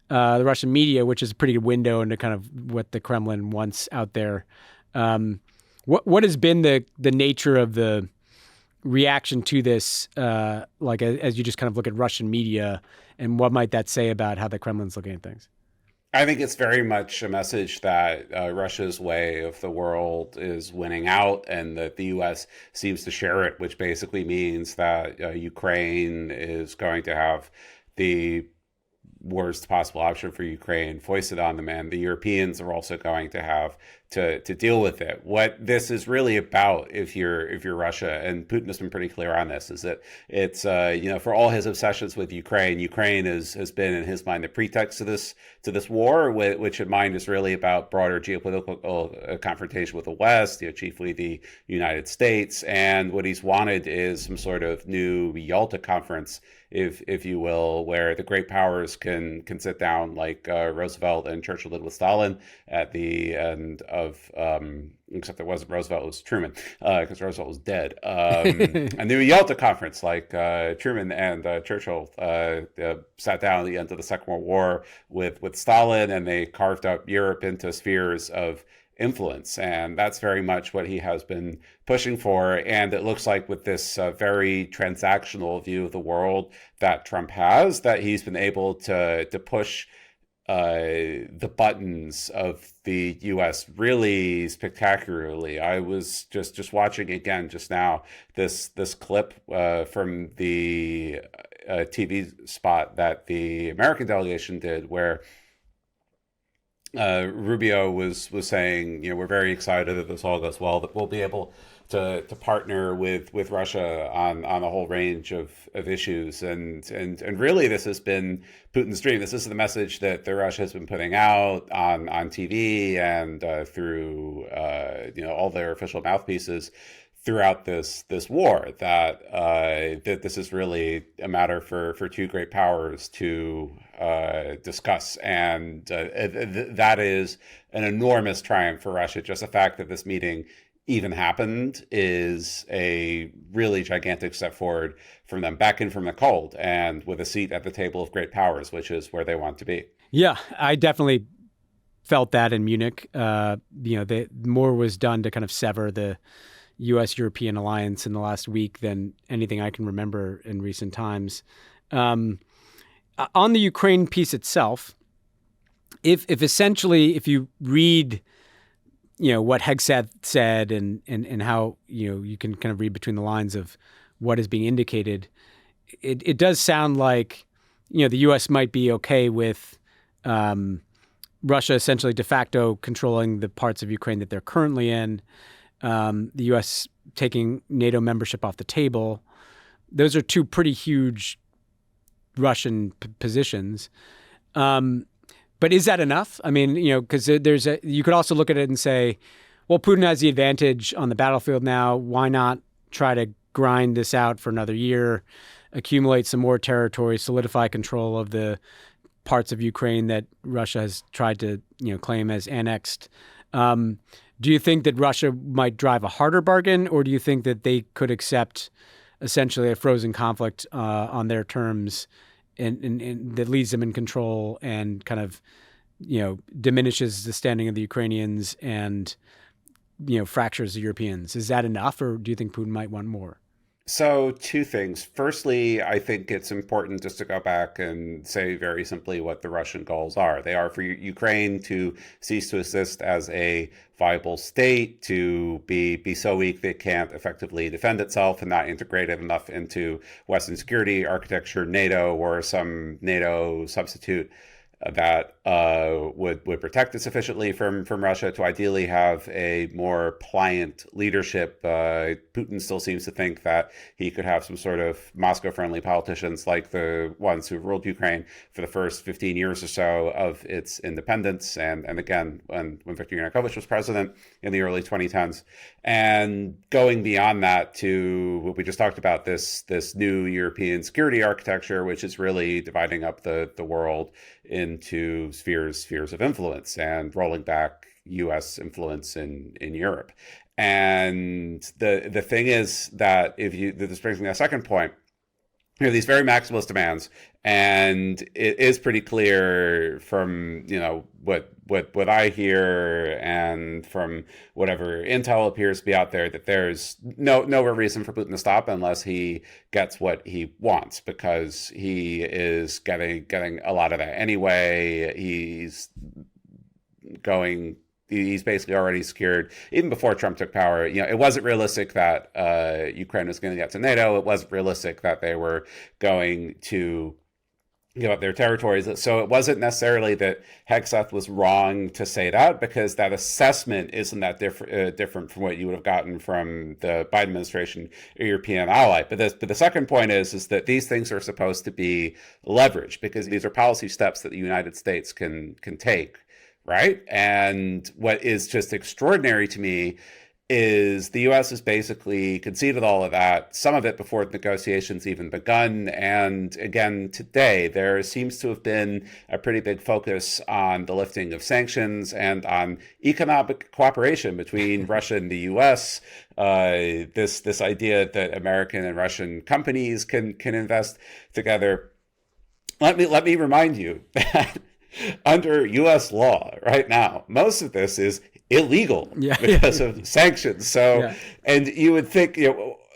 [SPEAKER 2] the Russian media, which is a pretty good window into kind of what the Kremlin wants out there. What has been the nature of the reaction to this, as you just kind of look at Russian media, and what might that say about how the Kremlin's looking at things?
[SPEAKER 8] I think it's very much a message that Russia's way of the world is winning out, and that the U.S. seems to share it, which basically means that Ukraine is going to have the worst possible option for Ukraine foisted on them, and the Europeans are also going to have to deal with it. What this is really about, if you're Russia, and Putin has been pretty clear on this, is that it's for all his obsessions with Ukraine has been in his mind the pretext to this war, which in mind is really about broader geopolitical confrontation with the West, chiefly the United States. And what he's wanted is some sort of new Yalta conference, if you will, where the great powers can sit down like Roosevelt and Churchill did with Stalin at the end of, except it wasn't Roosevelt, it was Truman, because Roosevelt was dead. A new Yalta conference like Truman and Churchill sat down at the end of the Second World War with Stalin, and they carved up Europe into spheres of influence. And that's very much what he has been pushing for. And it looks like with this very transactional view of the world that Trump has, that he's been able to push the buttons of the U.S. really spectacularly. I was just watching again just now this clip from the TV spot that the American delegation did, where Rubio was saying, we're very excited that this all goes well, that we'll be able to partner with Russia on a whole range of issues. And really, this has been Putin's dream. This is the message that Russia has been putting out on TV and through all their official mouthpieces throughout this war, that this is really a matter for two great powers to discuss. And that is an enormous triumph for Russia. Just the fact that this meeting even happened is a really gigantic step forward from them, back in from the cold and with a seat at the table of great powers, which is where they want to be.
[SPEAKER 2] Yeah, I definitely felt that in Munich. More was done to kind of sever the U.S.-European alliance in the last week than anything I can remember in recent times. On the Ukraine piece itself, if you read, what Hegseth said and how, you can kind of read between the lines of what is being indicated, it does sound like, the U.S. might be okay with Russia essentially de facto controlling the parts of Ukraine that they're currently in, the U.S. taking NATO membership off the table. Those are two pretty huge Russian positions. But is that enough? I mean, because you could also look at it and say, well, Putin has the advantage on the battlefield now. Why not try to grind this out for another year, accumulate some more territory, solidify control of the parts of Ukraine that Russia has tried to, claim as annexed? Do you think that Russia might drive a harder bargain, or do you think that they could accept essentially a frozen conflict on their terms and that leaves them in control and kind of, diminishes the standing of the Ukrainians and, fractures the Europeans? Is that enough, or do you think Putin might want more?
[SPEAKER 8] So two things. Firstly, I think it's important just to go back and say very simply what the Russian goals are. They are for Ukraine to cease to exist as a viable state, to be so weak that it can't effectively defend itself and not integrated enough into Western security architecture, NATO, or some NATO substitute that would protect it sufficiently from Russia, to ideally have a more pliant leadership. Putin still seems to think that he could have some sort of Moscow-friendly politicians like the ones who ruled Ukraine for the first 15 years or so of its independence, and again when Viktor Yanukovych was president in the early 2010s. And going beyond that to what we just talked about, this new European security architecture, which is really dividing up the world into spheres of influence and rolling back U.S. influence in Europe. And the thing is that this brings me to a second point. These very maximalist demands, and it is pretty clear from what I hear and from whatever intel appears to be out there that there's no real reason for Putin to stop unless he gets what he wants, because he is getting a lot of that anyway. He's basically already secured, even before Trump took power. It wasn't realistic that Ukraine was going to get to NATO. It wasn't realistic that they were going to give up their territories. So it wasn't necessarily that Hegseth was wrong to say that, because that assessment isn't that different from what you would have gotten from the Biden administration or European ally. But the second point is that these things are supposed to be leveraged, because these are policy steps that the United States can take, right? And what is just extraordinary to me is the U.S. has basically conceded all of that, some of it before the negotiations even begun. And again, today, there seems to have been a pretty big focus on the lifting of sanctions and on economic cooperation between Russia and the U.S. This idea that American and Russian companies can invest together. Let me remind you that under U.S. law right now, most of this is illegal because of sanctions. So, and you would think,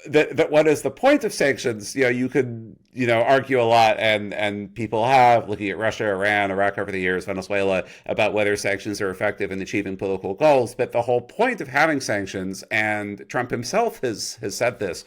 [SPEAKER 8] that what is the point of sanctions? You could, argue a lot, and people have, looking at Russia, Iran, Iraq over the years, Venezuela, about whether sanctions are effective in achieving political goals. But the whole point of having sanctions, and Trump himself has said this,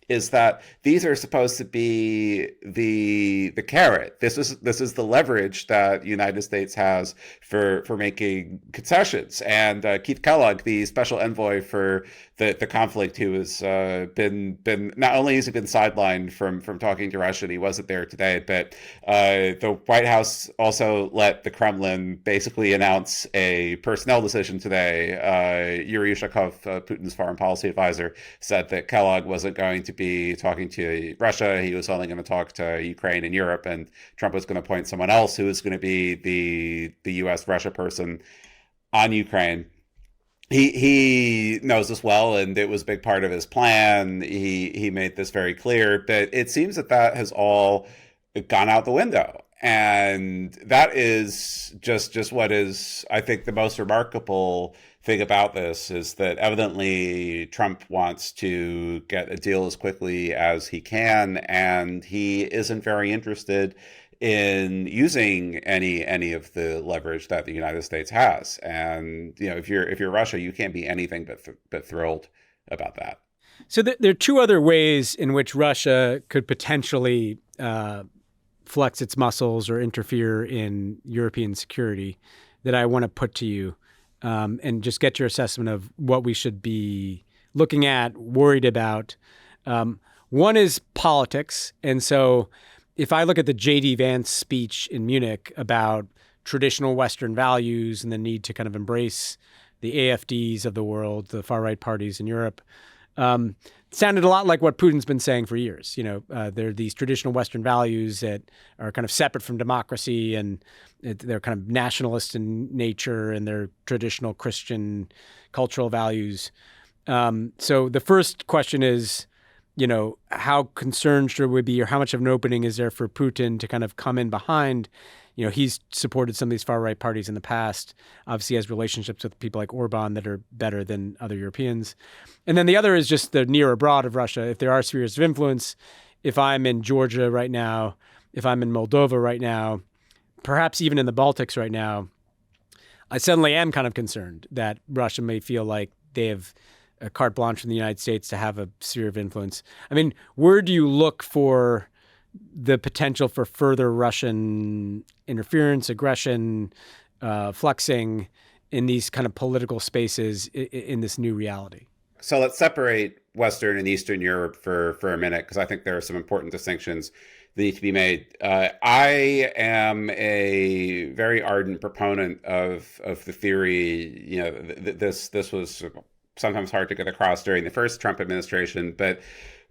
[SPEAKER 8] is that these are supposed to be the carrot. This is the leverage that the United States has for making concessions. And Keith Kellogg, the special envoy for the conflict, who has been not only has he been sidelined from talking to Russia, and he wasn't there today, but the White House also let the Kremlin basically announce a personnel decision today. Yuri Ushakov, Putin's foreign policy advisor, said that Kellogg wasn't going to be talking to Russia. He was only going to talk to Ukraine and Europe, and Trump was going to appoint someone else who was going to be the U.S.-Russia person on Ukraine. He knows this well, and it was a big part of his plan. He made this very clear, but it seems that has all gone out the window. And that is just what is, I think, the most remarkable thing about this, is that evidently Trump wants to get a deal as quickly as he can, and he isn't very interested in using any of the leverage that the United States has. And if you're Russia, you can't be anything but thrilled about that.
[SPEAKER 2] So there are two other ways in which Russia could potentially flex its muscles or interfere in European security that I want to put to you, and just get your assessment of what we should be looking at, worried about. One is politics. And so if I look at the JD Vance speech in Munich about traditional Western values and the need to kind of embrace the AFDs of the world, the far-right parties in Europe, sounded a lot like what Putin's been saying for years. There are these traditional Western values that are kind of separate from democracy, and they're kind of nationalist in nature, and they're traditional Christian cultural values. So the first question is, how concerned should we be, or how much of an opening is there for Putin to kind of come in behind? He's supported some of these far-right parties in the past, obviously has relationships with people like Orban that are better than other Europeans. And then the other is just the near abroad of Russia. If there are spheres of influence, if I'm in Georgia right now, if I'm in Moldova right now, perhaps even in the Baltics right now, I suddenly am kind of concerned that Russia may feel like they have a carte blanche from the United States to have a sphere of influence. I mean, where do you look for the potential for further Russian interference, aggression, flexing in these kind of political spaces in this new reality?
[SPEAKER 8] So let's separate Western and Eastern Europe for a minute, because I think there are some important distinctions that need to be made. I am a very ardent proponent of the theory. This was sometimes hard to get across during the first Trump administration, but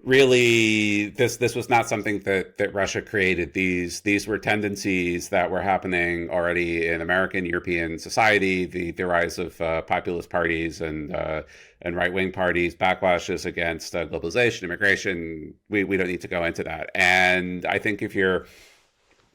[SPEAKER 8] really, this was not something that Russia created. These were tendencies that were happening already in American, European society. The rise of populist parties and right-wing parties, backlashes against globalization, immigration. We don't need to go into that. And I think if you're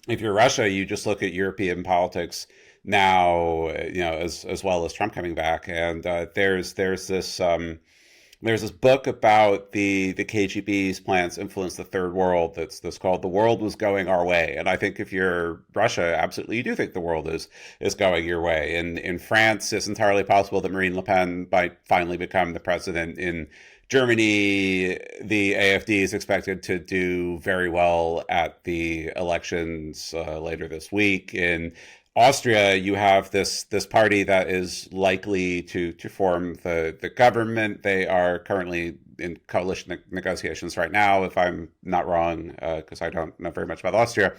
[SPEAKER 8] Russia, you just look at European politics now, as well as Trump coming back, and there's this book about the KGB's plans to influence the third world that's called "The World Was Going Our Way." And I think if you're Russia, absolutely, you do think the world is going your way. And in France, it's entirely possible that Marine Le Pen might finally become the president in Germany, the AFD is expected to do very well at the elections later this week. In Austria, you have this party that is likely to form the government. They are currently in coalition negotiations right now, if I'm not wrong, because I don't know very much about Austria.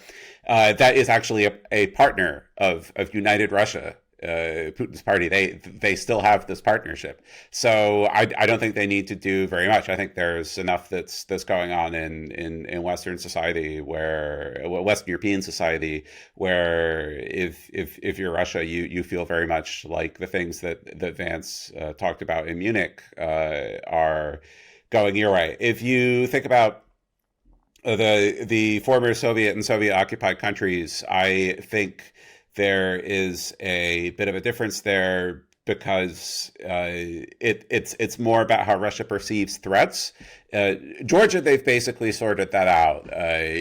[SPEAKER 8] That is actually a partner of United Russia. Putin's party, they still have this partnership. So I don't think they need to do very much. I think there's enough that's going on in Western society, Western European society, where if you're Russia, you feel very much like the things that Vance talked about in Munich are going your way. If you think about the former Soviet and Soviet occupied countries, I think there is a bit of a difference there because it's more about how Russia perceives threats. Georgia, they've basically sorted that out.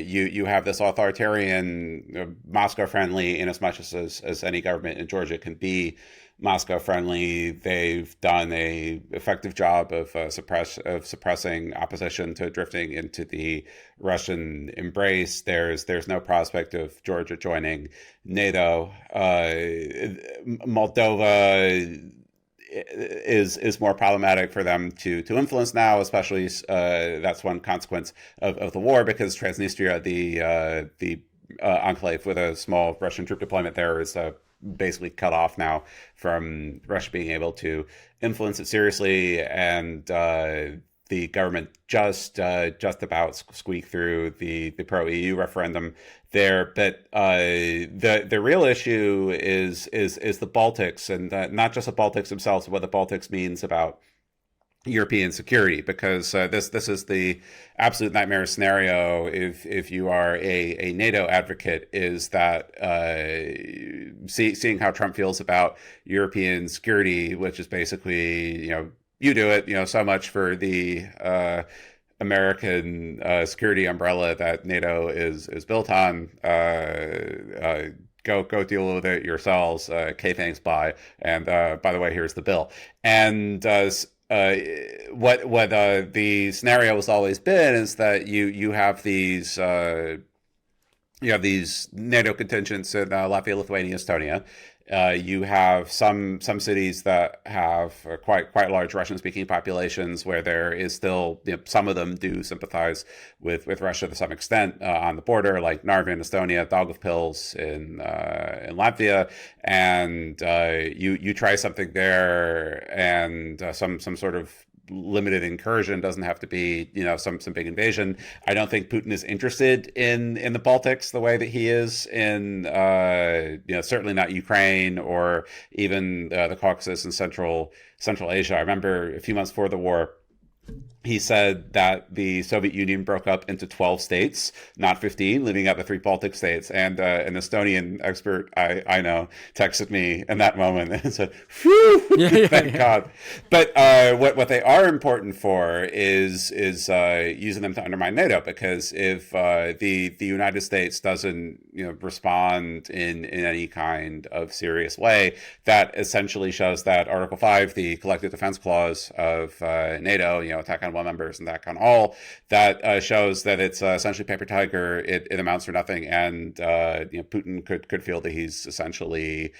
[SPEAKER 8] You have this authoritarian, Moscow friendly, in as much as any government in Georgia can be Moscow friendly. They've done a effective job of suppressing opposition to drifting into the Russian embrace. There's no prospect of Georgia joining NATO. Moldova is more problematic for them to influence now, especially that's one consequence of the war, because Transnistria, the enclave with a small Russian troop deployment there, is basically cut off now from Russia being able to influence it seriously, and the government just about squeaked through the pro-EU referendum there. But the real issue is the Baltics, and not just the Baltics themselves, but what the Baltics means about European security, because this is the absolute nightmare scenario if you are a NATO advocate, is that seeing how Trump feels about European security, which is basically, you do it, so much for the American security umbrella that NATO is built on. Go deal with it yourselves. Okay, thanks, bye. And by the way, here's the bill. And what the scenario has always been is that you have these NATO contingents in Latvia, Lithuania, Estonia. You have some cities that have quite large Russian-speaking populations, where there is still, some of them do sympathize with Russia to some extent on the border, like Narva in Estonia, Daugavpils in Latvia, and you try something there, and some sort of limited incursion, doesn't have to be some big invasion. I don't think Putin is interested in the Baltics the way that he is in certainly not Ukraine or even the Caucasus and Central Asia. I remember a few months before the war, he said that the Soviet Union broke up into 12 states, not 15, leaving out the 3 Baltic states. And an Estonian expert I know texted me in that moment and said, "Phew, thank God." But what they are important for is using them to undermine NATO, because if the United States doesn't respond in any kind of serious way, that essentially shows that Article 5, the collective defense clause of NATO, attack on one members and attack on all, that shows that it's essentially paper tiger. It amounts to nothing, and Putin could feel that he's essentially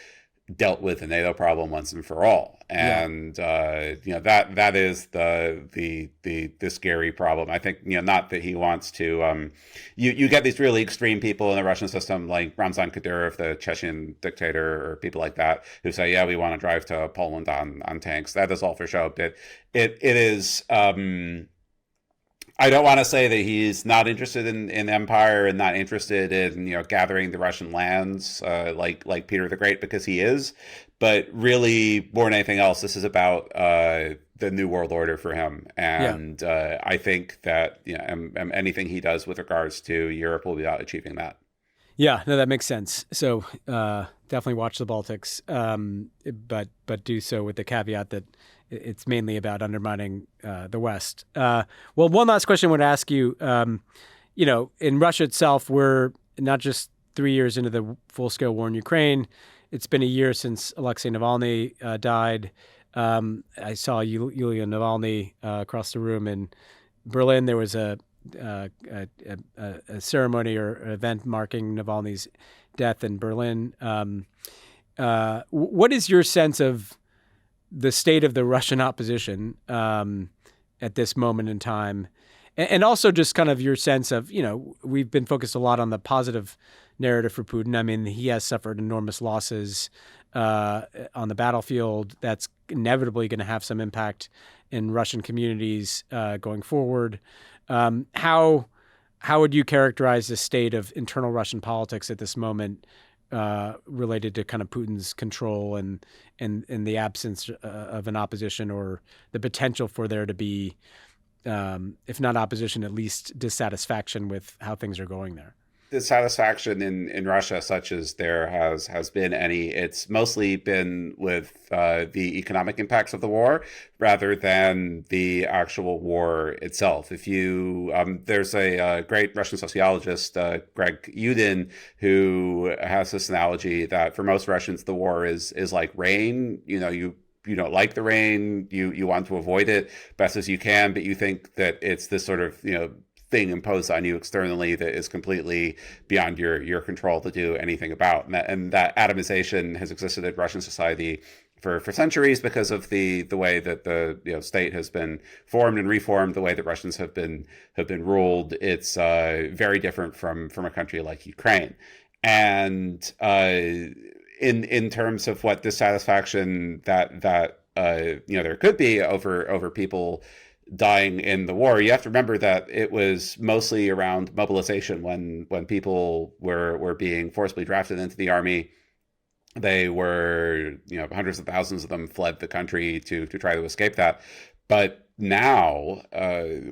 [SPEAKER 8] dealt with the NATO problem once and for all. And that is the scary problem. I think not that he wants to. You get these really extreme people in the Russian system, like Ramzan Kadyrov, the Chechen dictator, or people like that, who say, "Yeah, we want to drive to Poland on tanks." That is all for show. But it is. I don't want to say that he's not interested in empire and not interested in gathering the Russian lands like Peter the Great, because he is. But really, more than anything else, this is about the new world order for him. And I think that anything he does with regards to Europe will be about achieving that.
[SPEAKER 2] Yeah, no, that makes sense. So definitely watch the Baltics, but do so with the caveat that it's mainly about undermining the West. Well, one last question I want to ask you. In Russia itself, we're not just 3 years into the full-scale war in Ukraine. It's been a year since Alexei Navalny died. I saw Yulia Navalny across the room in Berlin. There was a ceremony or event marking Navalny's death in Berlin. What is your sense of the state of the Russian opposition at this moment in time? And also just kind of your sense of, we've been focused a lot on the positive narrative for Putin. I mean, he has suffered enormous losses on the battlefield. That's inevitably going to have some impact in Russian communities going forward. How would you characterize the state of internal Russian politics at this moment related to kind of Putin's control and the absence of an opposition, or the potential for there to be, if not opposition, at least dissatisfaction with how things are going there?
[SPEAKER 8] Dissatisfaction in Russia, such as there has been any, it's mostly been with the economic impacts of the war rather than the actual war itself. If you there's a great Russian sociologist, Greg Yudin, who has this analogy that for most Russians the war is like rain. You don't like the rain, you want to avoid it best as you can, but you think that it's this sort of thing imposed on you externally that is completely beyond your control to do anything about. And that atomization has existed in Russian society for centuries because of the way that the state has been formed and reformed, the way that Russians have been ruled. It's very different from a country like Ukraine. And in terms of what dissatisfaction that there could be over people dying in the war, you have to remember that it was mostly around mobilization. When people were being forcibly drafted into the army, they were, hundreds of thousands of them fled the country to try to escape that. But now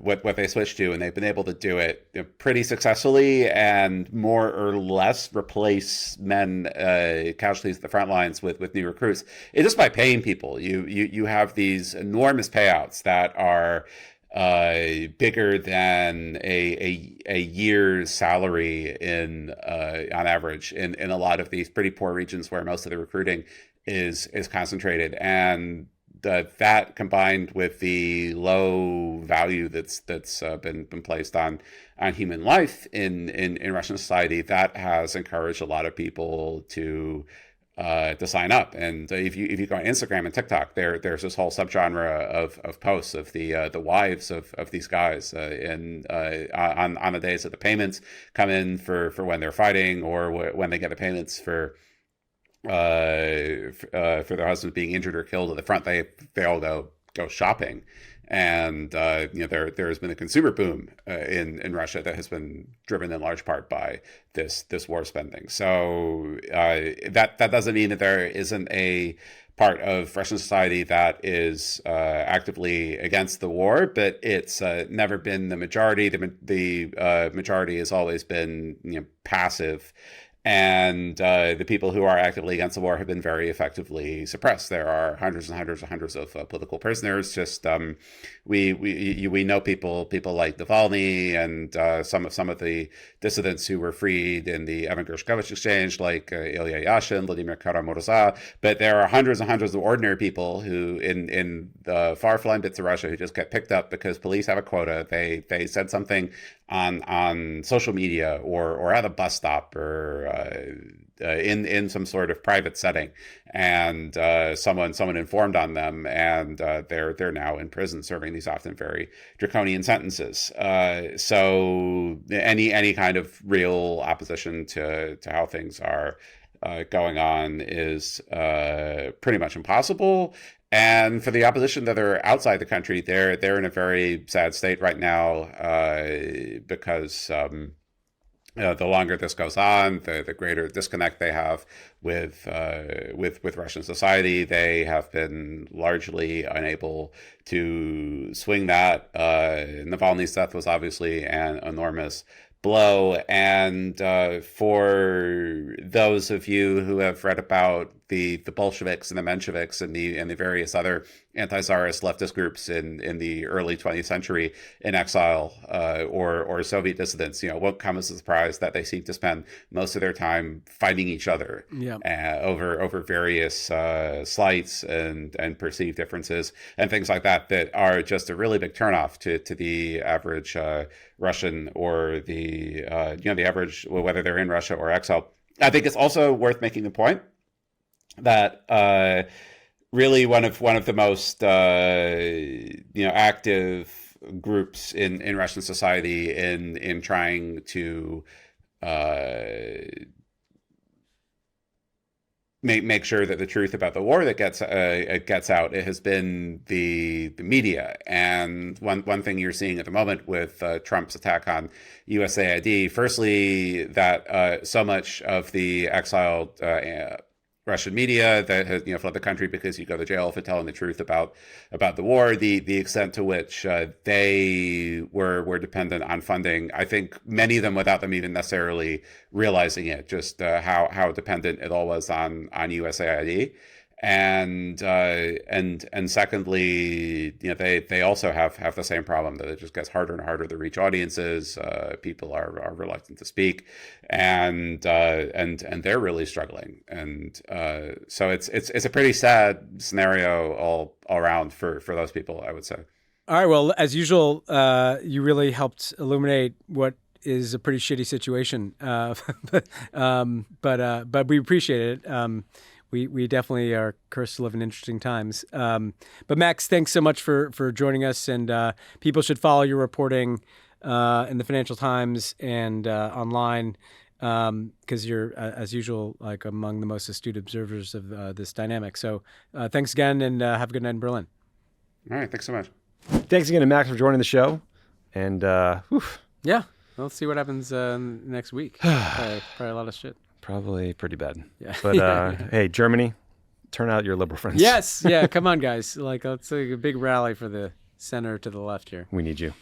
[SPEAKER 8] what they switched to, and they've been able to do it pretty successfully and more or less replace casualties at the front lines with new recruits, it's just by paying people. You have these enormous payouts that are bigger than a year's salary on average in a lot of these pretty poor regions where most of the recruiting is concentrated. And that combined with the low value that's been placed on human life in Russian society, that has encouraged a lot of people to sign up. And if you go on Instagram and TikTok, there's this whole subgenre of posts of the wives of these guys on the days that the payments come in for when they're fighting, or when they get the payments for their husbands being injured or killed at the front. They all go shopping. And there has been a consumer boom in Russia that has been driven in large part by this war spending. So that doesn't mean that there isn't a part of Russian society that is actively against the war, but it's never been the majority. The majority has always been passive. And the people who are actively against the war have been very effectively suppressed. There are hundreds and hundreds of political prisoners. Just we know people like Navalny and some of the dissidents who were freed in the Evan Gershkovich exchange, like Ilya Yashin, Vladimir Kara-Murza. But there are hundreds and hundreds of ordinary people who, in the far-flung bits of Russia, who just get picked up because police have a quota. They said something on social media or at a bus stop or in some sort of private setting, and someone informed on them, and they're now in prison serving these often very draconian sentences. So any kind of real opposition to how things are going on is pretty much impossible. And for the opposition that are outside the country, they're in a very sad state right now because the longer this goes on, the greater disconnect they have with Russian society. They have been largely unable to swing that. Navalny's death was obviously an enormous blow. And for those of you who have read about the Bolsheviks and the Mensheviks and the various other anti-Tsarist leftist groups in the early 20th century in exile, or Soviet dissidents, won't come as a surprise that they seem to spend most of their time fighting each other over various slights and perceived differences and things like that are just a really big turnoff to the average Russian or the average, whether they're in Russia or exile. I think it's also worth making the point that really one of the most active groups in Russian society in trying to make sure that the truth about the war that gets out, it has been the media. And one thing you're seeing at the moment with Trump's attack on USAID, firstly, that so much of the exiled Russian media that has fled the country because you go to jail for telling the truth about the war, the extent to which they were dependent on funding, I think many of them without them even necessarily realizing it, just how dependent it all was on USAID. And secondly, they also have the same problem that it just gets harder and harder to reach audiences. People are reluctant to speak, and they're really struggling. And so it's a pretty sad scenario all around for those people, I would say.
[SPEAKER 2] All right. Well, as usual, you really helped illuminate what is a pretty shitty situation, but we appreciate it. We definitely are cursed to live in interesting times. But Max, thanks so much for joining us. And people should follow your reporting in the Financial Times and online because you're, as usual, like among the most astute observers of this dynamic. So thanks again, and have a good night in Berlin.
[SPEAKER 8] All right. Thanks so much.
[SPEAKER 1] Thanks again to Max for joining the show. And
[SPEAKER 2] yeah, let's see what happens next week. Probably a lot of shit.
[SPEAKER 1] Probably pretty bad.
[SPEAKER 2] Yeah.
[SPEAKER 1] But hey, Germany, turn out your liberal friends.
[SPEAKER 2] Yes. Yeah. Come on, guys. Let's take a big rally for the center to the left here.
[SPEAKER 1] We need you.